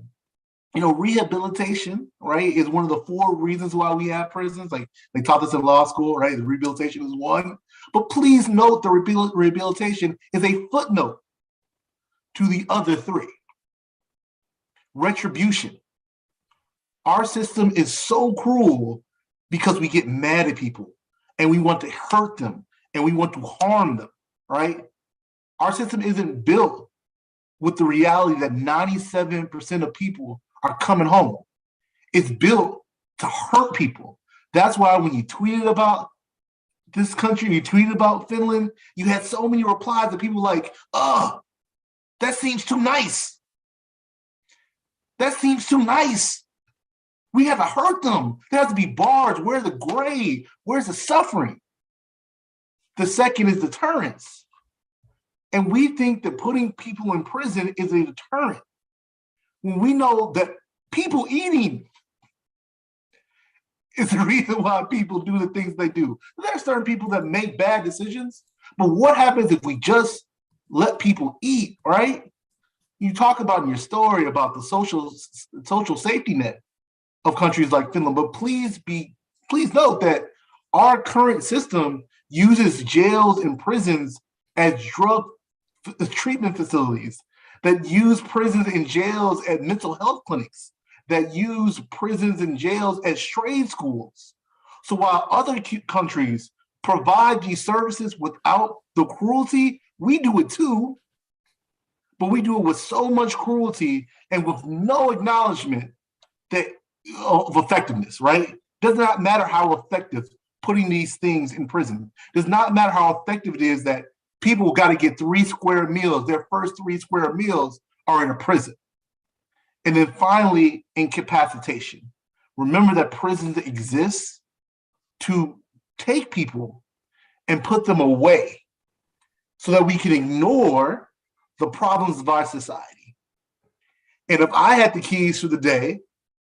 rehabilitation, right, is one of the 4 reasons why we have prisons. Like they taught us in law school, right? The rehabilitation is one. But please note the rehabilitation is a footnote to the other 3. Retribution. Our system is so cruel because we get mad at people and we want to hurt them and we want to harm them, right? Our system isn't built with the reality that 97% of people are coming home. It's built to hurt people. That's why when you tweeted about this country, you tweeted about Finland, you had so many replies of people like, oh, that seems too nice. That seems too nice. We have to hurt them. There has to be bars. Where's the gray? Where's the suffering? The second is deterrence. And we think that putting people in prison is a deterrent. When we know that people eating is the reason why people do the things they do. There are certain people that make bad decisions, but what happens if we just let people eat, right? You talk about in your story about the social safety net of countries like Finland, but please note that our current system uses jails and prisons as drug treatment facilities, that use prisons and jails as mental health clinics, that use prisons and jails as trade schools. So while other countries provide these services without the cruelty, we do it too, but we do it with so much cruelty and with no acknowledgement of effectiveness, right? Does not matter how effective putting these things in prison. Does not matter how effective it is that people got to get 3 square meals. Their first 3 square meals are in a prison. And then finally, incapacitation. Remember that prisons exist to take people and put them away so that we can ignore the problems of our society. And if I had the keys for the day,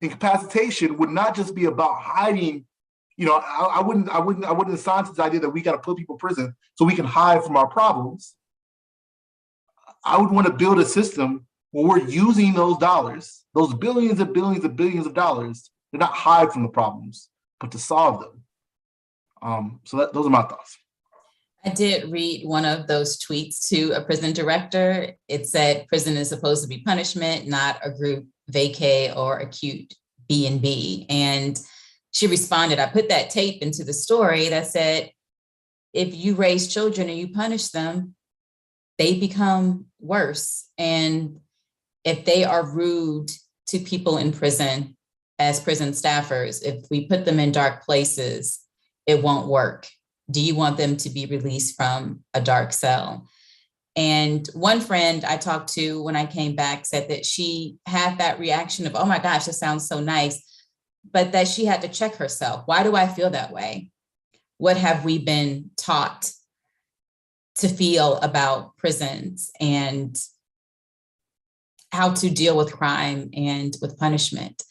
incapacitation would not just be about hiding. I wouldn't assign to the idea that we got to put people in prison so we can hide from our problems. I would want to build a system where we're using those dollars, those billions and billions and billions of dollars, to not hide from the problems, but to solve them. Those are my thoughts. I did read one of those tweets to a prison director. It said prison is supposed to be punishment, not a group vacay or acute B&B. And she responded, I put that tape into the story that said, if you raise children and you punish them, they become worse. And if they are rude to people in prison as prison staffers, if we put them in dark places, it won't work. Do you want them to be released from a dark cell? And one friend I talked to when I came back said that she had that reaction of, oh my gosh, this sounds so nice, but that she had to check herself. Why do I feel that way? What have we been taught to feel about prisons and how to deal with crime and with punishment?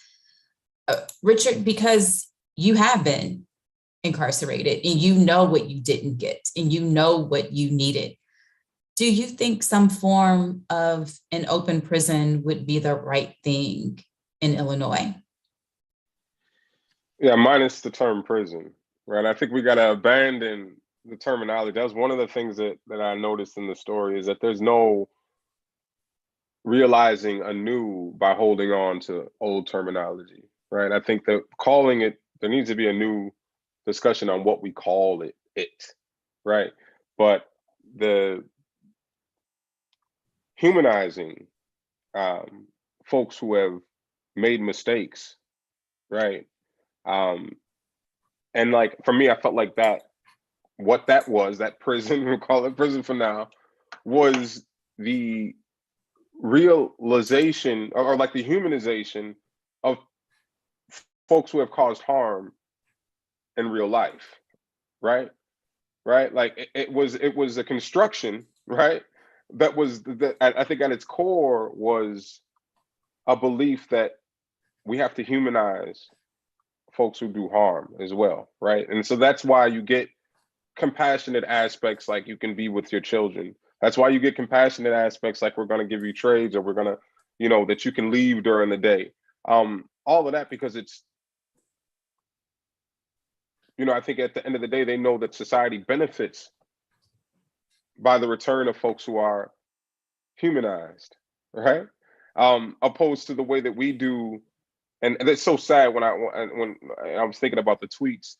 Richard, because you have been incarcerated and you know what you didn't get and you know what you needed, do you think some form of an open prison would be the right thing in Illinois? Yeah, minus the term prison, right? I think we got to abandon the terminology. That's one of the things that I noticed in the story, is that there's no realizing anew by holding on to old terminology, right? I think that calling it, there needs to be a new discussion on what we call it, right? But the humanizing folks who have made mistakes, right? And like, for me, I felt like that prison, we'll call it prison for now, was the realization or like the humanization of folks who have caused harm in real life, right? Like it was a construction, right? That I think at its core was a belief that we have to humanize folks who do harm as well, right? And so that's why you get compassionate aspects like you can be with your children. That's why you get compassionate aspects like we're going to give you trades, or we're going to, that you can leave during the day. All of that because it's, I think at the end of the day, they know that society benefits by the return of folks who are humanized, right? Opposed to the way that we do. And it's so sad when I was thinking about the tweets,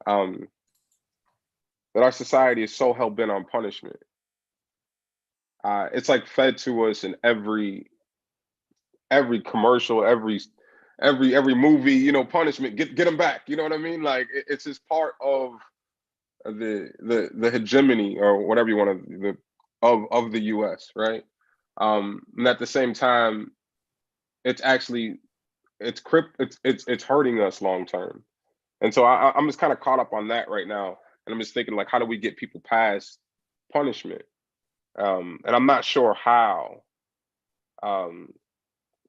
that our society is so hell bent on punishment. It's like fed to us in every commercial, every every movie, punishment, get them back. You know what I mean? Like it's just part of the hegemony or whatever you want to of the U.S. right? And at the same time, it's actually it's hurting us long term. And so I'm just kind of caught up on that right now, and I'm just thinking like, how do we get people past punishment? And I'm not sure how.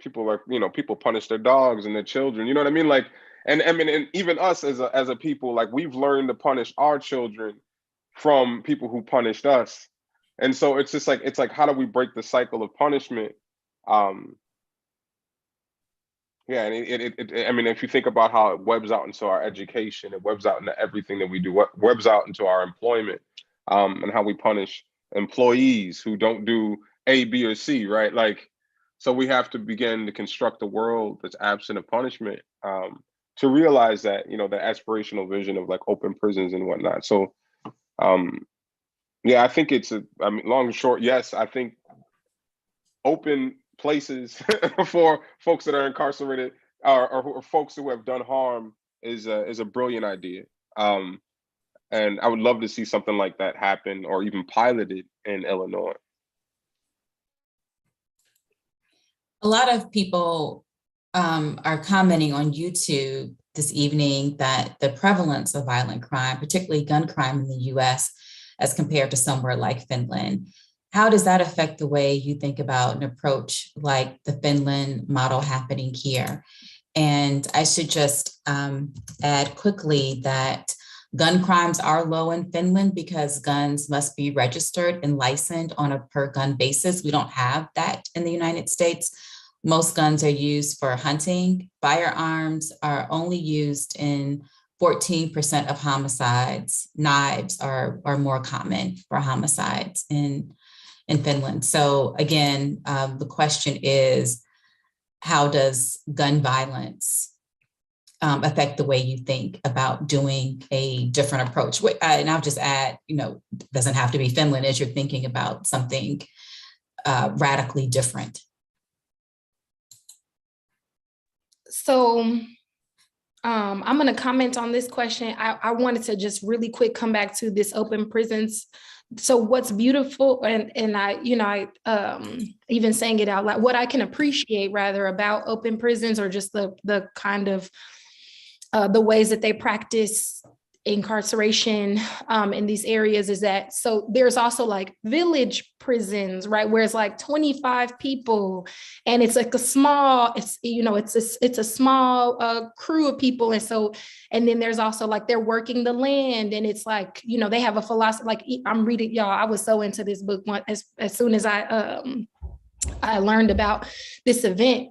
People punish their dogs and their children. You know what I mean? Like, and I mean, and even us as a people, like we've learned to punish our children from people who punished us. And so it's just like, how do we break the cycle of punishment? Yeah, and I mean, if you think about how it webs out into our education, it webs out into everything that we do, webs out into our employment, and how we punish employees who don't do A, B, or C, right? Like, so we have to begin to construct a world that's absent of punishment, to realize that, the aspirational vision of like open prisons and whatnot. So, yeah, I think long and short, yes, I think open places for folks that are incarcerated or folks who have done harm is a brilliant idea. And I would love to see something like that happen or even piloted in Illinois. A lot of people are commenting on YouTube this evening that the prevalence of violent crime, particularly gun crime in the US, as compared to somewhere like Finland, how does that affect the way you think about an approach like the Finland model happening here? And I should just add quickly that gun crimes are low in Finland because guns must be registered and licensed on a per gun basis. We don't have that in the United States. Most guns are used for hunting. Firearms are only used in 14% of homicides. Knives are more common for homicides in Finland. So again, the question is, how does gun violence affect the way you think about doing a different approach? And I'll just add, doesn't have to be Finland as you're thinking about something radically different. So I'm going to comment on this question. I wanted to just really quick come back to this open prisons. So what's beautiful, and I even saying it out loud, what I can appreciate rather about open prisons, or just the kind of the ways that they practice incarceration in these areas, is that, so there's also like village prisons, right, where it's like 25 people and it's like a small, it's a small crew of people. And then there's also like, they're working the land, and it's like, they have a philosophy. Like, I'm reading, y'all, I was so into this book as soon as I learned about this event,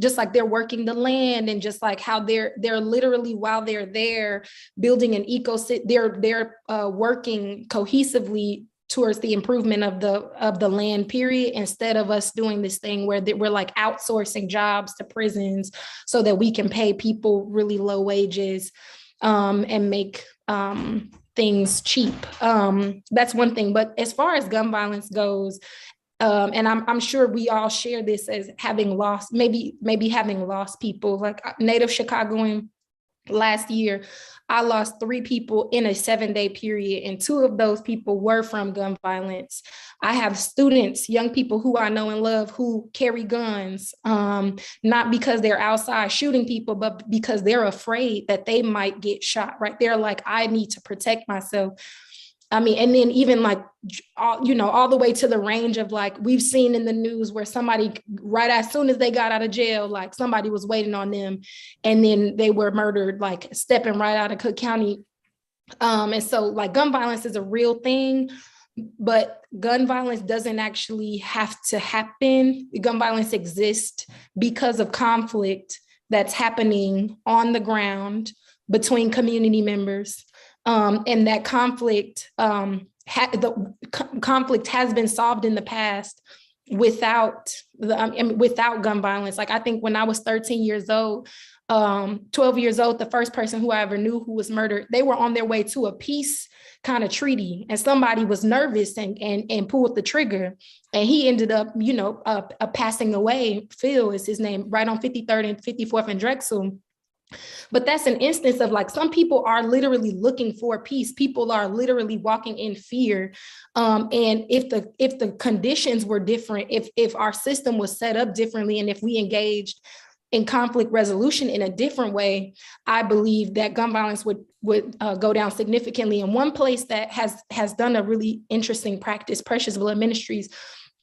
just like they're working the land, and just like how they're literally, while they're there building an ecosystem, they're working cohesively towards the improvement of the land, period, instead of us doing this thing where we're like outsourcing jobs to prisons so that we can pay people really low wages and make things cheap. That's one thing. But as far as gun violence goes, and I'm sure we all share this as having lost, maybe having lost people. Like, native Chicagoan, last year, I lost 3 people in a 7-day period, and 2 of those people were from gun violence. I have students, young people who I know and love, who carry guns, not because they're outside shooting people, but because they're afraid that they might get shot, right? They're like, I need to protect myself. I mean, and then even like, all the way to the range of like, we've seen in the news where somebody, right as soon as they got out of jail, like somebody was waiting on them and then they were murdered, like stepping right out of Cook County. And so like, gun violence is a real thing, but gun violence doesn't actually have to happen. Gun violence exists because of conflict that's happening on the ground between community members. And that conflict, conflict has been solved in the past without gun violence. Like, I think when I was 13 years old, 12 years old, the first person who I ever knew who was murdered, they were on their way to a peace kind of treaty, and somebody was nervous and pulled the trigger, and he ended up, passing away. Phil is his name, right on 53rd and 54th and Drexel. But that's an instance of like, some people are literally looking for peace. People are literally walking in fear. And if the conditions were different, if our system was set up differently, and if we engaged in conflict resolution in a different way, I believe that gun violence would go down significantly. And one place that has done a really interesting practice, Precious Blood Ministries.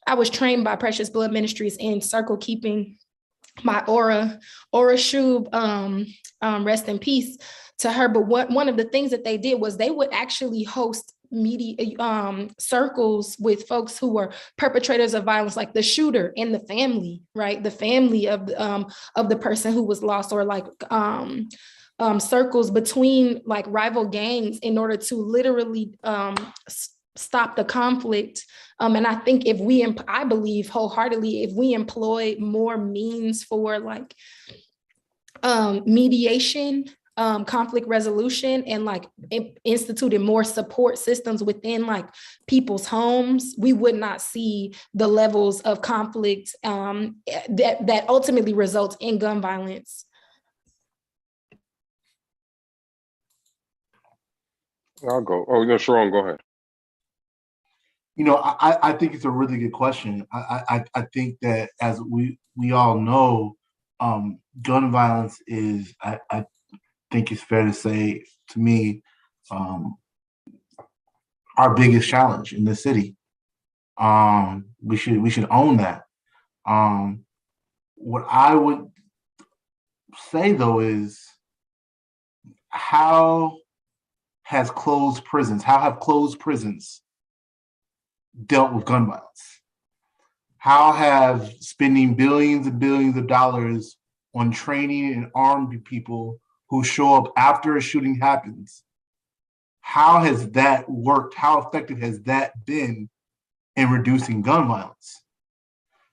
I was trained by Precious Blood Ministries in circle keeping. My Aura Shub, rest in peace to her. But one of the things that they did was they would actually host media circles with folks who were perpetrators of violence, like the shooter and the family, right? The family of the person who was lost, or like circles between like rival gangs, in order to literally stop the conflict. And I think I believe wholeheartedly, if we employ more means for like mediation, conflict resolution, and like instituted more support systems within like people's homes, we would not see the levels of conflict that ultimately results in gun violence. I'll go. Oh, no, Sharon, go ahead. I think it's a really good question. I think that, as we all know, gun violence is, I think it's fair to say, to me, our biggest challenge in the city. We should own that. What I would say though is, how have closed prisons dealt with gun violence? How have spending billions and billions of dollars on training and armed people who show up after a shooting happens, how has that worked? How effective has that been in reducing gun violence?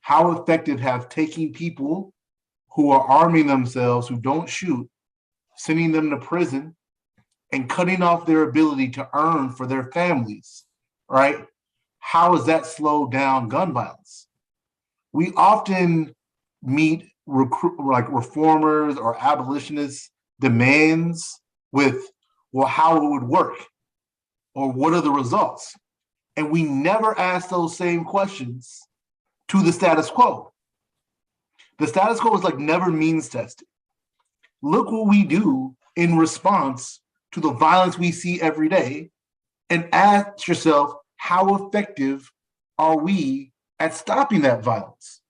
How effective have taking people who are arming themselves, who don't shoot, sending them to prison and cutting off their ability to earn for their families, right? How has that slowed down gun violence? We often meet reformers or abolitionists' demands with, well, how it would work, or what are the results? And we never ask those same questions to the status quo. The status quo is like never means tested. Look what we do in response to the violence we see every day, and ask yourself, how effective are we at stopping that violence?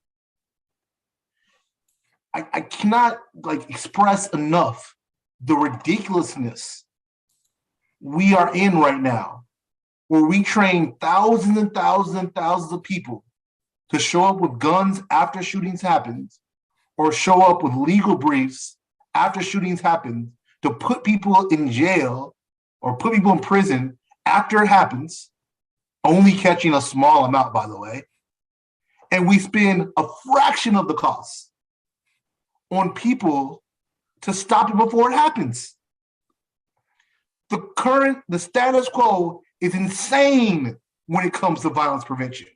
I cannot express enough the ridiculousness we are in right now, where we train thousands and thousands and thousands of people to show up with guns after shootings happen, or show up with legal briefs after shootings happen, to put people in jail or put people in prison after it happens, only catching a small amount, by the way. And we spend a fraction of the cost on people to stop it before it happens. The status quo is insane when it comes to violence prevention.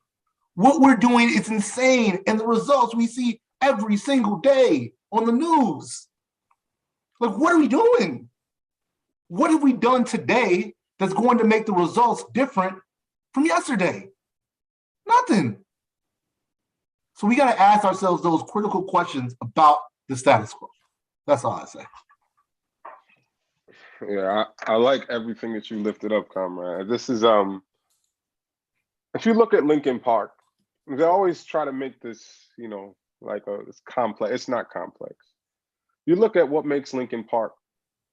What we're doing is insane, and the results we see every single day on the news. Like, what are we doing? What have we done today that's going to make the results different from yesterday? Nothing. So we got to ask ourselves those critical questions about the status quo. That's all I say. Yeah, I like everything that you lifted up, comrade. This is if you look at Lincoln Park, they always try to make this, it's complex. It's not complex. You look at what makes Lincoln Park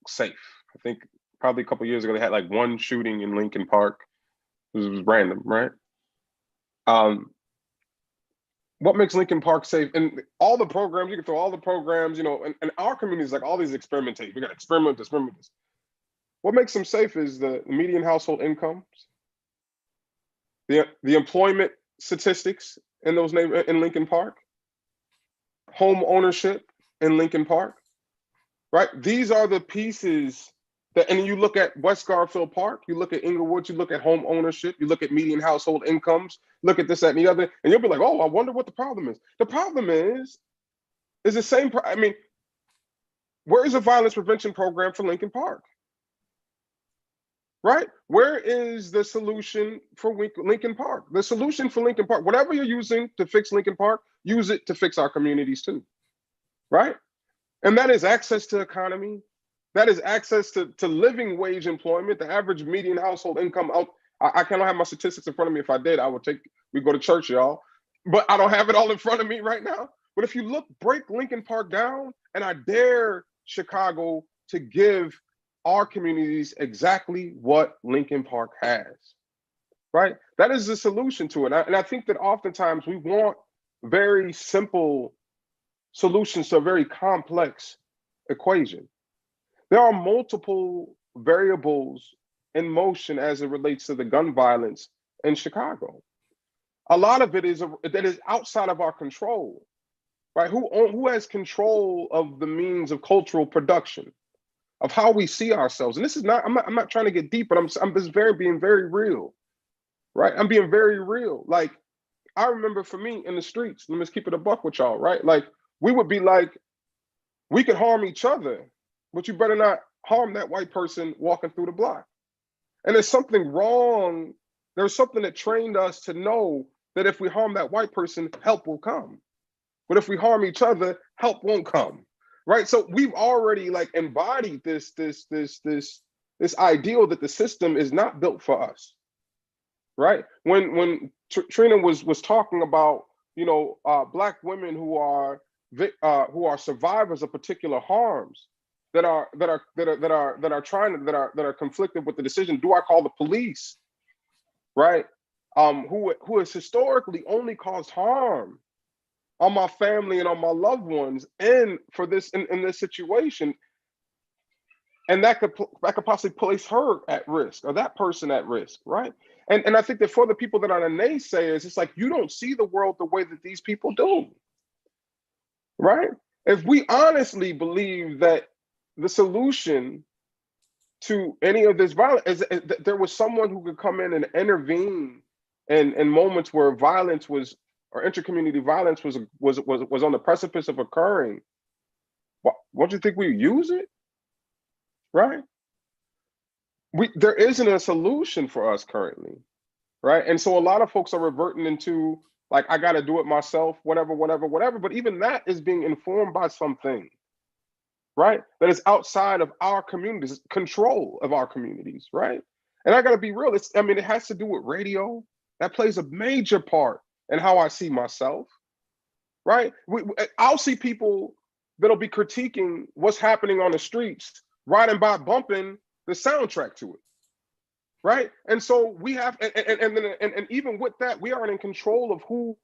safe. I think probably a couple of years ago they had like one shooting in Lincoln Park. It was random, right? What makes Lincoln Park safe? And all the programs, you can throw all the programs, and our communities, like all these experimentation. We got experiment this. What makes them safe is the median household incomes, the employment statistics in in Lincoln Park, home ownership in Lincoln Park, right? These are the pieces that, and you look at West Garfield Park, you look at Inglewood, you look at home ownership, you look at median household incomes, look at this, that, and the other, and you'll be like, oh, I wonder what the problem is. The problem is the same, I mean, where is the violence prevention program for Lincoln Park? Right? Where is the solution for Lincoln Park? The solution for Lincoln Park, whatever you're using to fix Lincoln Park, use it to fix our communities too, right? And that is access to economy. That is access to living wage employment, the average median household income out. I cannot have my statistics in front of me. If I did, I would we go to church, y'all. But I don't have it all in front of me right now. But if you look, break Lincoln Park down, and I dare Chicago to give our communities exactly what Lincoln Park has, right? That is the solution to it. And I think that oftentimes we want very simple solutions to a very complex equation. There are multiple variables in motion as it relates to the gun violence in Chicago. A lot of it is outside of our control, right? Who has control of the means of cultural production, of how we see ourselves? And this is not, I'm not trying to get deep, but I'm just being very real, right? I'm being very real. Like, I remember for me in the streets, let me just keep it a buck with y'all, right? Like, we would be like, we could harm each other, but you better not harm that white person walking through the block. And there's something wrong. There's something that trained us to know that if we harm that white person, help will come. But if we harm each other, help won't come, right? So we've already like embodied this ideal that the system is not built for us, right? When Trina was talking about, you know, Black women who are survivors of particular harms, that are conflicted with the decision, do I call the police, right? Who has historically only caused harm on my family and on my loved ones, and for this in this situation, and that could possibly place her at risk or that person at risk, right? And I think that for the people that are the naysayers, it's like, you don't see the world the way that these people do, right? If we honestly believe that the solution to any of this violence is that there was someone who could come in and intervene in moments where violence was, or intercommunity violence was on the precipice of occurring, don't you think we use it, right? There isn't a solution for us currently, right? And so a lot of folks are reverting into like, I got to do it myself, whatever. But even that is being informed by something, right? That is outside of our communities, control of our communities, right? And I got to be real. It has to do with radio. That plays a major part in how I see myself, right? I'll see people that'll be critiquing what's happening on the streets, riding by bumping the soundtrack to it, right? And so we have, and even with that, we aren't in control of who.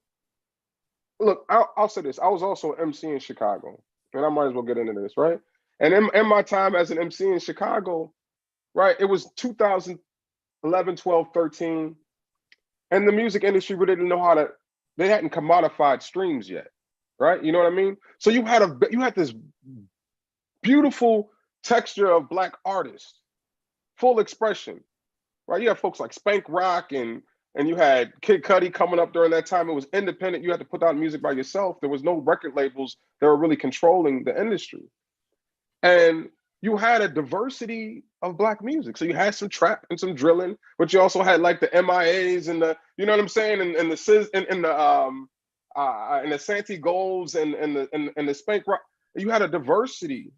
Look, I'll say this. I was also an MC in Chicago, and I might as well get into this, right? And in my time as an MC in Chicago, right, it was 2011, 12, 13, and the music industry really didn't know they hadn't commodified streams yet, right? You know what I mean? So you had this beautiful texture of Black artists, full expression, right? You have folks like Spank Rock, and you had Kid Cudi coming up during that time. It was independent. You had to put out music by yourself. There was no record labels that were really controlling the industry. And you had a diversity of Black music. So you had some trap and some drilling, but you also had like the MIAs and the, you know what I'm saying, and the Sis and the Santee Golds and the Spank Rock. You had a diversity,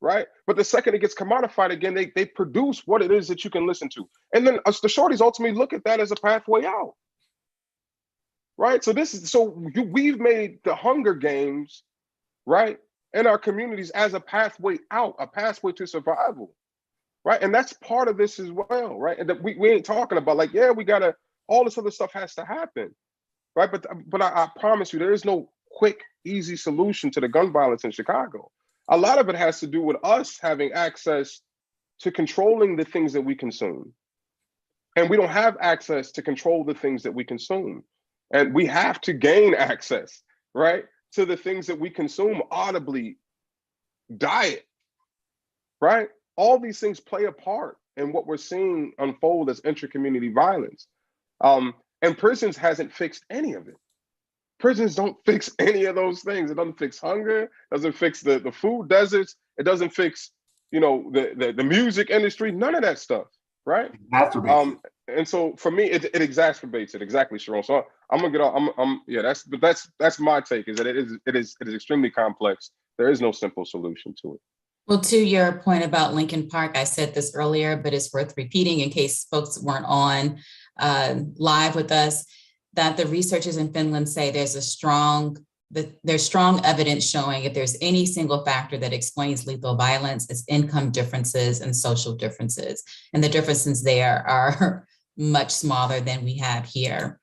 right? But the second it gets commodified again, they produce what it is that you can listen to. And then the shorties ultimately look at that as a pathway out, right? So we've made the Hunger Games, right, in our communities as a pathway out, a pathway to survival, right? And that's part of this as well, right? And that we ain't talking about like, yeah, we gotta, all this other stuff has to happen, right? But I promise you, there is no quick, easy solution to the gun violence in Chicago. A lot of it has to do with us having access to controlling the things that we consume. And we don't have access to control the things that we consume. And we have to gain access, right, to the things that we consume audibly, diet, right? All these things play a part in what we're seeing unfold as intra-community violence. And prisons hasn't fixed any of it. Prisons don't fix any of those things. It doesn't fix hunger, doesn't fix the food deserts, it doesn't fix, the music industry, none of that stuff, right? And so for me, it exacerbates it. Exactly, Sharon. So I'm gonna get off. That's my take. Is that it is extremely complex. There is no simple solution to it. Well, to your point about Lincoln Park, I said this earlier, but it's worth repeating in case folks weren't on live with us, that the researchers in Finland say there's strong evidence showing if there's any single factor that explains lethal violence, it's income differences and social differences. And the differences there are much smaller than we have here.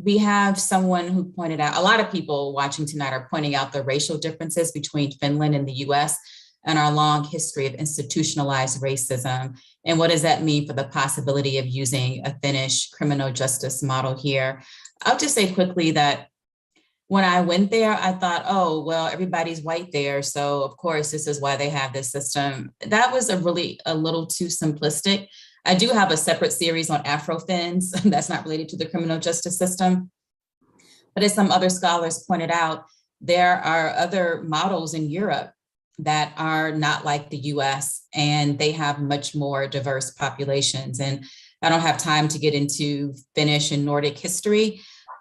We have someone who pointed out, a lot of people watching tonight are pointing out the racial differences between Finland and the US and our long history of institutionalized racism. And what does that mean for the possibility of using a Finnish criminal justice model here? I'll just say quickly that when I went there, I thought, oh, well, everybody's white there. So of course, this is why they have this system. That was a little too simplistic. I do have a separate series on Afro-Finns that's not related to the criminal justice system. But as some other scholars pointed out, there are other models in Europe that are not like the US, and they have much more diverse populations. And I don't have time to get into Finnish and Nordic history,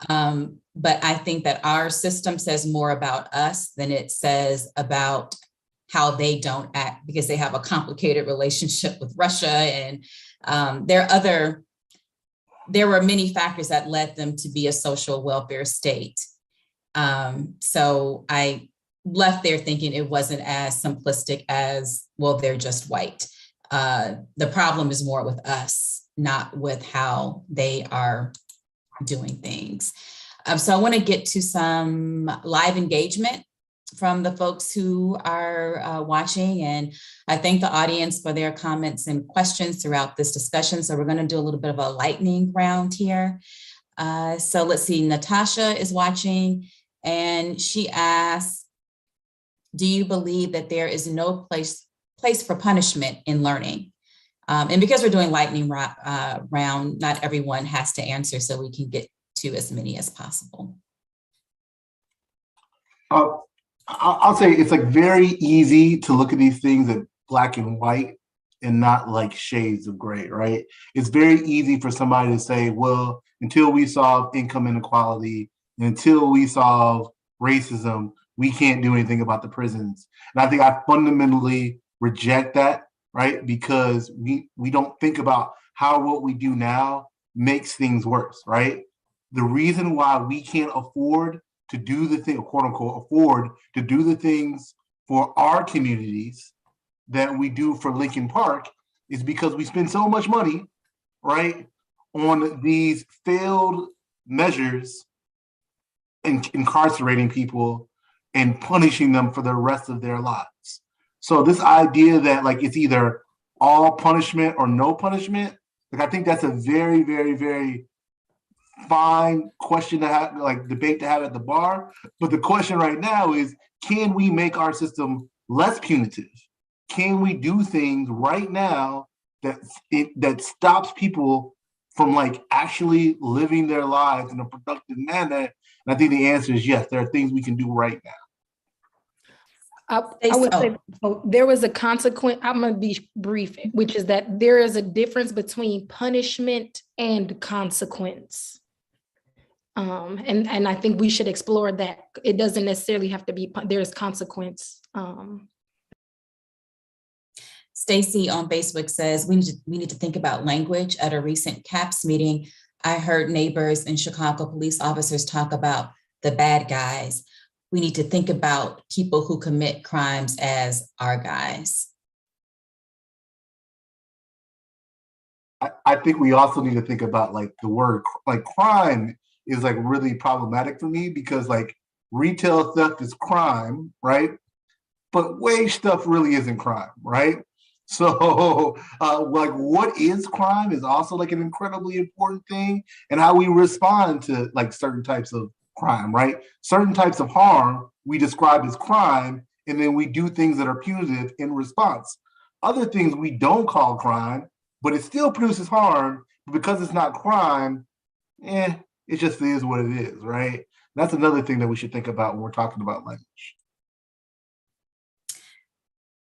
but I think that our system says more about us than it says about how they don't act, because they have a complicated relationship with Russia. And there were many factors that led them to be a social welfare state. So I left there thinking it wasn't as simplistic as, well, they're just white. The problem is more with us, not with how they are doing things. So I want to get to some live engagement from the folks who are watching. And I thank the audience for their comments and questions throughout this discussion. So we're going to do a little bit of a lightning round here. So let's see, Natasha is watching, and she asks, do you believe that there is no place for punishment in learning? And because we're doing lightning round, not everyone has to answer, so we can get to as many as possible. I'll say it's like very easy to look at these things at black and white and not like shades of gray, right? It's very easy for somebody to say, well, until we solve income inequality, until we solve racism, we can't do anything about the prisons. And I think I fundamentally reject that, right? Because we don't think about how what we do now makes things worse, right? The reason why we can't afford to do the thing, quote unquote, afford to do the things for our communities that we do for Lincoln Park is because we spend so much money, right, on these failed measures and incarcerating people and punishing them for the rest of their lives. So this idea that like it's either all punishment or no punishment, like I think that's a very, very, very fine question to have, like debate to have at the bar. But the question right now is, can we make our system less punitive? Can we do things right now that stops people from like actually living their lives in a productive manner? And I think the answer is yes, there are things we can do right now. I would say there was a consequence. I'm going to be brief, which is that there is a difference between punishment and consequence. And I think we should explore that. It doesn't necessarily have to be, there's consequence. Stacy on Facebook says, we need to think about language. At a recent CAPS meeting, I heard neighbors and Chicago police officers talk about the bad guys. We need to think about people who commit crimes as our guys. I think we also need to think about like the word, like crime is like really problematic for me because like retail theft is crime, right? But wage stuff really isn't crime, right? So like what is crime is also like an incredibly important thing, and how we respond to like certain types of crime, right? Certain types of harm we describe as crime, and then we do things that are punitive in response. Other things we don't call crime, but it still produces harm, because it's not crime, it just is what it is, right? That's another thing that we should think about when we're talking about language.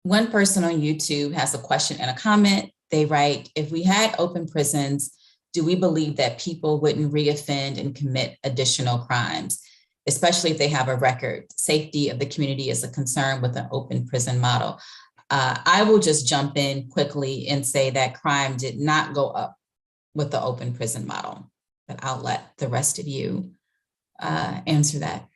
One person on YouTube has a question and a comment. They write, if we had open prisons, do we believe that people wouldn't reoffend and commit additional crimes, especially if they have a record? Safety of the community is a concern with an open prison model. I will just jump in quickly and say that crime did not go up with the open prison model, but I'll let the rest of you answer that.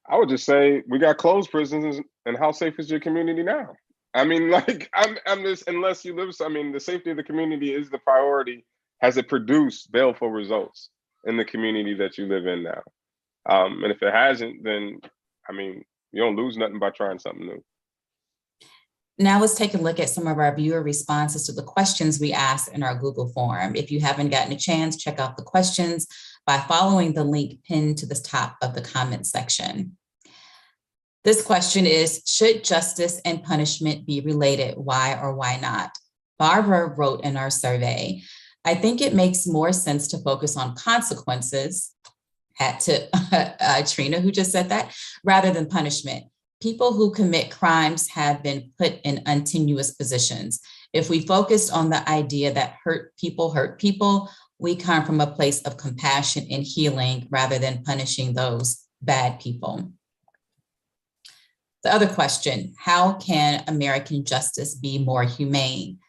I would just say we got closed prisons, and how safe is your community now? I mean, like, I'm just, unless you live, I mean, the safety of the community is the priority. Has it produced baleful results in the community that you live in now? And if it hasn't, then, I mean, you don't lose nothing by trying something new. Now let's take a look at some of our viewer responses to the questions we asked in our Google form. If you haven't gotten a chance, check out the questions by following the link pinned to the top of the comment section. This question is, should justice and punishment be related? Why or why not? Barbara wrote in our survey, I think it makes more sense to focus on consequences, had to Trina who just said that, rather than punishment. People who commit crimes have been put in untenuous positions. If we focused on the idea that hurt people, we come from a place of compassion and healing rather than punishing those bad people. The other question, how can American justice be more humane?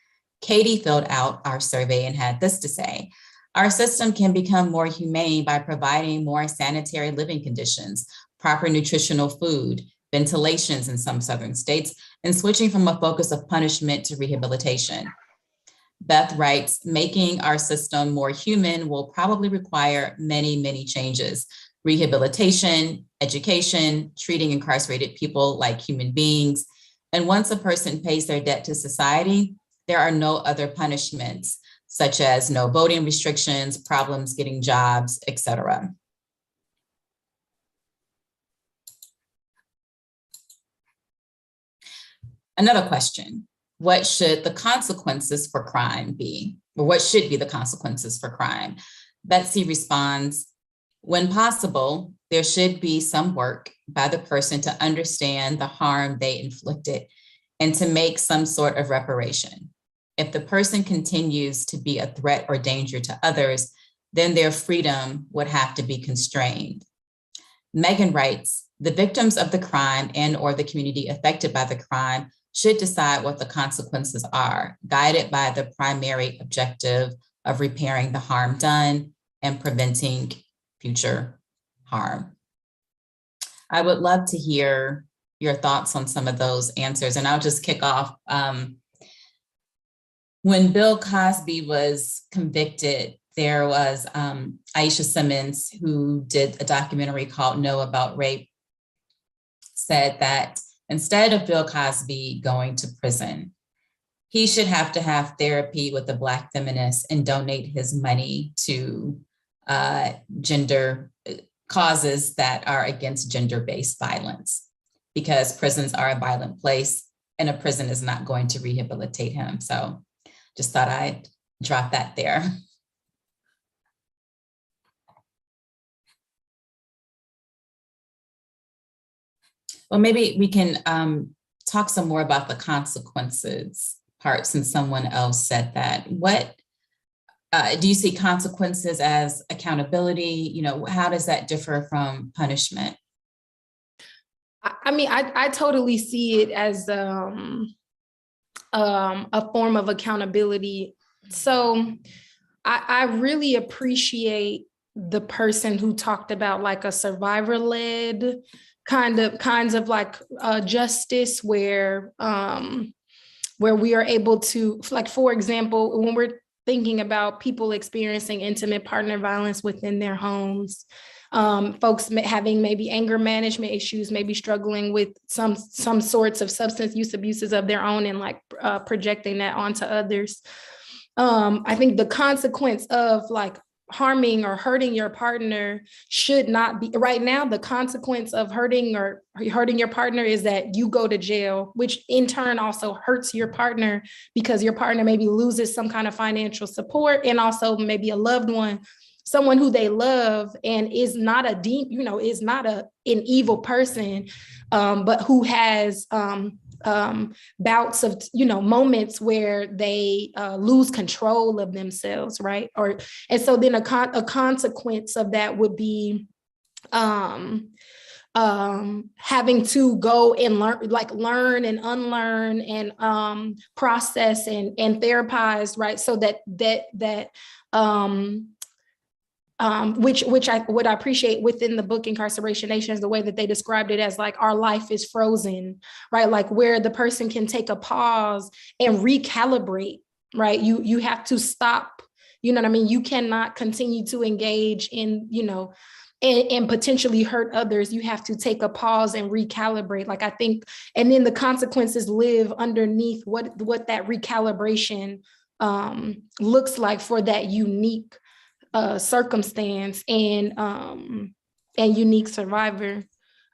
Katie filled out our survey and had this to say, our system can become more humane by providing more sanitary living conditions, proper nutritional food, ventilations in some southern states, and switching from a focus of punishment to rehabilitation. Beth writes, making our system more human will probably require many, many changes. Rehabilitation, education, treating incarcerated people like human beings. And once a person pays their debt to society, there are no other punishments, such as no voting restrictions, problems getting jobs, etc. Another question, what should the consequences for crime be? Or what should be the consequences for crime? Betsy responds, when possible, there should be some work by the person to understand the harm they inflicted and to make some sort of reparation. If the person continues to be a threat or danger to others, then their freedom would have to be constrained. Megan writes, the victims of the crime and or the community affected by the crime should decide what the consequences are, guided by the primary objective of repairing the harm done and preventing future harm. I would love to hear your thoughts on some of those answers, and I'll just kick off. When Bill Cosby was convicted, there was Aisha Simmons, who did a documentary called Know About Rape, said that instead of Bill Cosby going to prison, he should have to have therapy with a Black feminist and donate his money to gender causes that are against gender-based violence, because prisons are a violent place and a prison is not going to rehabilitate him. So just thought I'd drop that there. Well, maybe we can talk some more about the consequences part, since someone else said that. What do you see consequences as accountability? You know, how does that differ from punishment? I mean, I totally see it as a form of accountability. So I really appreciate the person who talked about like a survivor-led kinds of like justice where we are able to, like, for example, when we're thinking about people experiencing intimate partner violence within their homes, folks having maybe anger management issues, maybe struggling with some sorts of substance use abuses of their own and like projecting that onto others. I think the consequence of like harming or hurting your partner should not be. Right now, the consequence of hurting your partner is that you go to jail, which in turn also hurts your partner, because your partner maybe loses some kind of financial support, and also maybe a loved one, someone who they love, and is not an evil person, but who has bouts of, moments where they lose control of themselves, right? And so then a consequence of that would be having to go and learn and unlearn and process and therapize, right? So that what I appreciate within the book Incarceration Nation is the way that they described it as like our life is frozen, right? Like where the person can take a pause and recalibrate, right? You have to stop, you know what I mean? You cannot continue to engage in, and potentially hurt others. You have to take a pause and recalibrate. Like I think, and then the consequences live underneath what that recalibration looks like for that unique circumstance and unique survivor.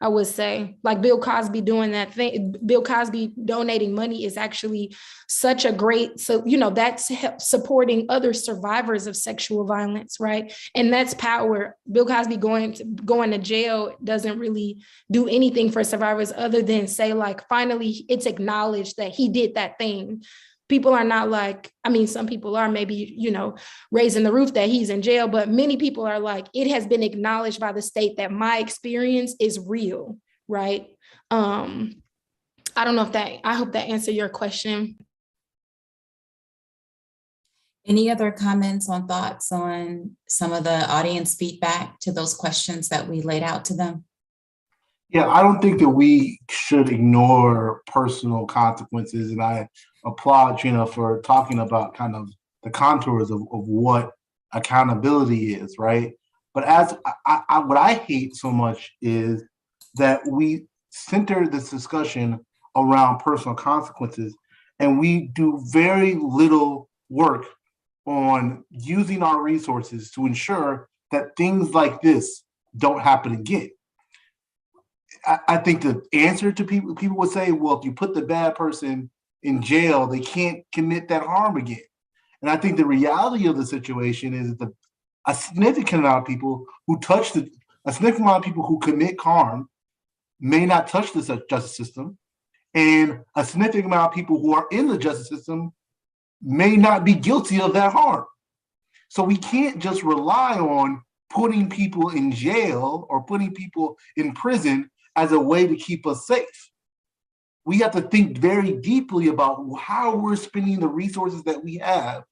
I would say, like Bill Cosby doing that thing, Bill Cosby donating money is actually such a great, that's supporting other survivors of sexual violence, right? And that's power. Bill Cosby going to jail doesn't really do anything for survivors other than say, like, finally it's acknowledged that he did that thing. People are not like, some people are maybe, raising the roof that he's in jail, but many people are like, it has been acknowledged by the state that my experience is real, right? I don't know I hope that answered your question. Any other comments on thoughts on some of the audience feedback to those questions that we laid out to them? Yeah, I don't think that we should ignore personal consequences, and I applaud Trina for talking about kind of the contours of what accountability is, right? But as what I hate so much is that we center this discussion around personal consequences, and we do very little work on using our resources to ensure that things like this don't happen again. I think the answer to people would say, well, if you put the bad person in jail, they can't commit that harm again. And I think the reality of the situation is that a significant amount of people who a significant amount of people who commit harm may not touch the justice system, and a significant amount of people who are in the justice system may not be guilty of that harm. So we can't just rely on putting people in jail or putting people in prison as a way to keep us safe. We have to think very deeply about how we're spending the resources that we have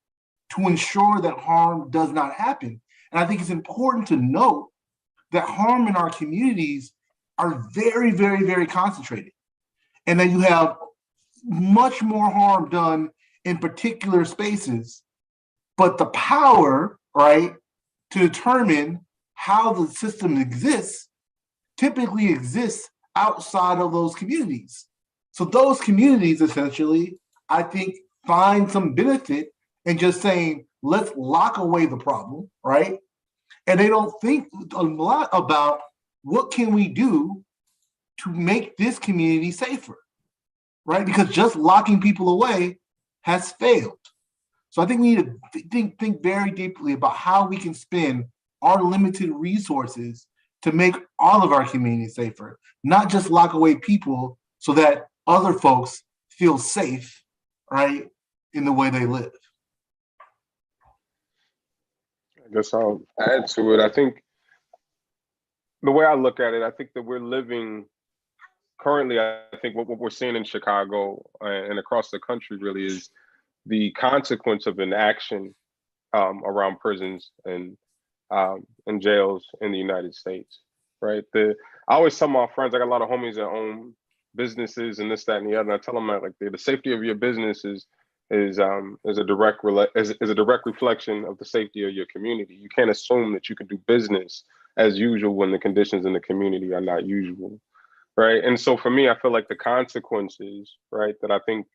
to ensure that harm does not happen. And I think it's important to note that harm in our communities are very, very, very concentrated. And that you have much more harm done in particular spaces, but the power, right, to determine how the system exists typically exists outside of those communities. So those communities essentially, I think, find some benefit in just saying, let's lock away the problem, right? And they don't think a lot about what can we do to make this community safer, right? Because just locking people away has failed. So I think we need to think very deeply about how we can spend our limited resources to make all of our communities safer, not just lock away people so that other folks feel safe, right, in the way they live. I guess I'll add to it. I think the way I look at it, I think that we're living currently, I think what we're seeing in Chicago and across the country really is the consequence of inaction around prisons and jails in the United States, right? I always tell my friends, I got a lot of homies that own businesses and this, that, and the other. And I tell them that, like, the safety of your business is a direct reflection of the safety of your community. You can't assume that you can do business as usual when the conditions in the community are not usual, right? And so for me, I feel like the consequences, right, that I think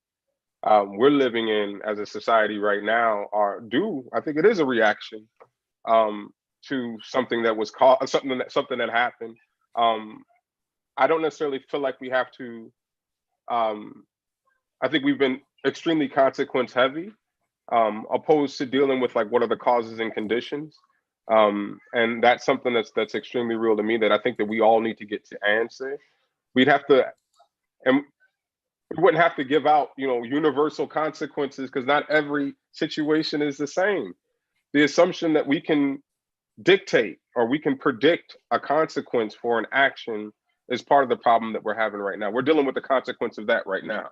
we're living in as a society right now I think it is a reaction to something that was something that happened. I don't necessarily feel like we have to. I think we've been extremely consequence heavy, opposed to dealing with like what are the causes and conditions. And that's something that's extremely real to me, that I think that we all need to get to answer. We'd have to, and we wouldn't have to give out, universal consequences, because not every situation is the same. The assumption that we can dictate or we can predict a consequence for an action is part of the problem that we're having right now. We're dealing with the consequence of that right now,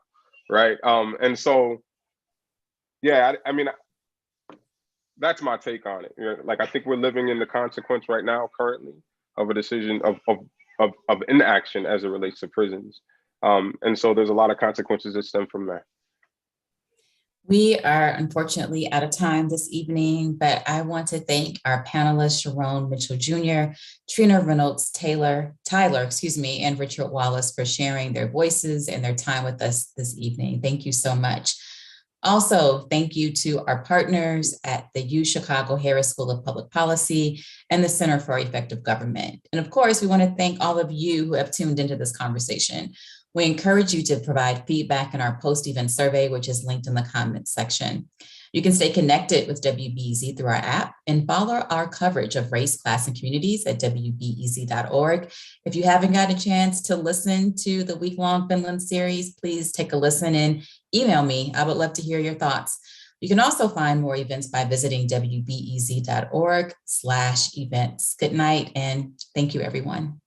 right? And so, yeah, I mean, that's my take on it. Like, I think we're living in the consequence right now, currently, of a decision of inaction as it relates to prisons. And so there's a lot of consequences that stem from that. We are unfortunately out of time this evening, but I want to thank our panelists, Sharon Mitchell Jr., Trina Reynolds Tyler, and Richard Wallace for sharing their voices and their time with us this evening. Thank you so much. Also, thank you to our partners at the U Chicago Harris School of Public Policy and the Center for Effective Government. And of course, we want to thank all of you who have tuned into this conversation. We encourage you to provide feedback in our post-event survey, which is linked in the comments section. You can stay connected with WBEZ through our app and follow our coverage of race, class, and communities at WBEZ.org. If you haven't got a chance to listen to the week-long Finland series, please take a listen and email me. I would love to hear your thoughts. You can also find more events by visiting WBEZ.org/events. Good night, and thank you, everyone.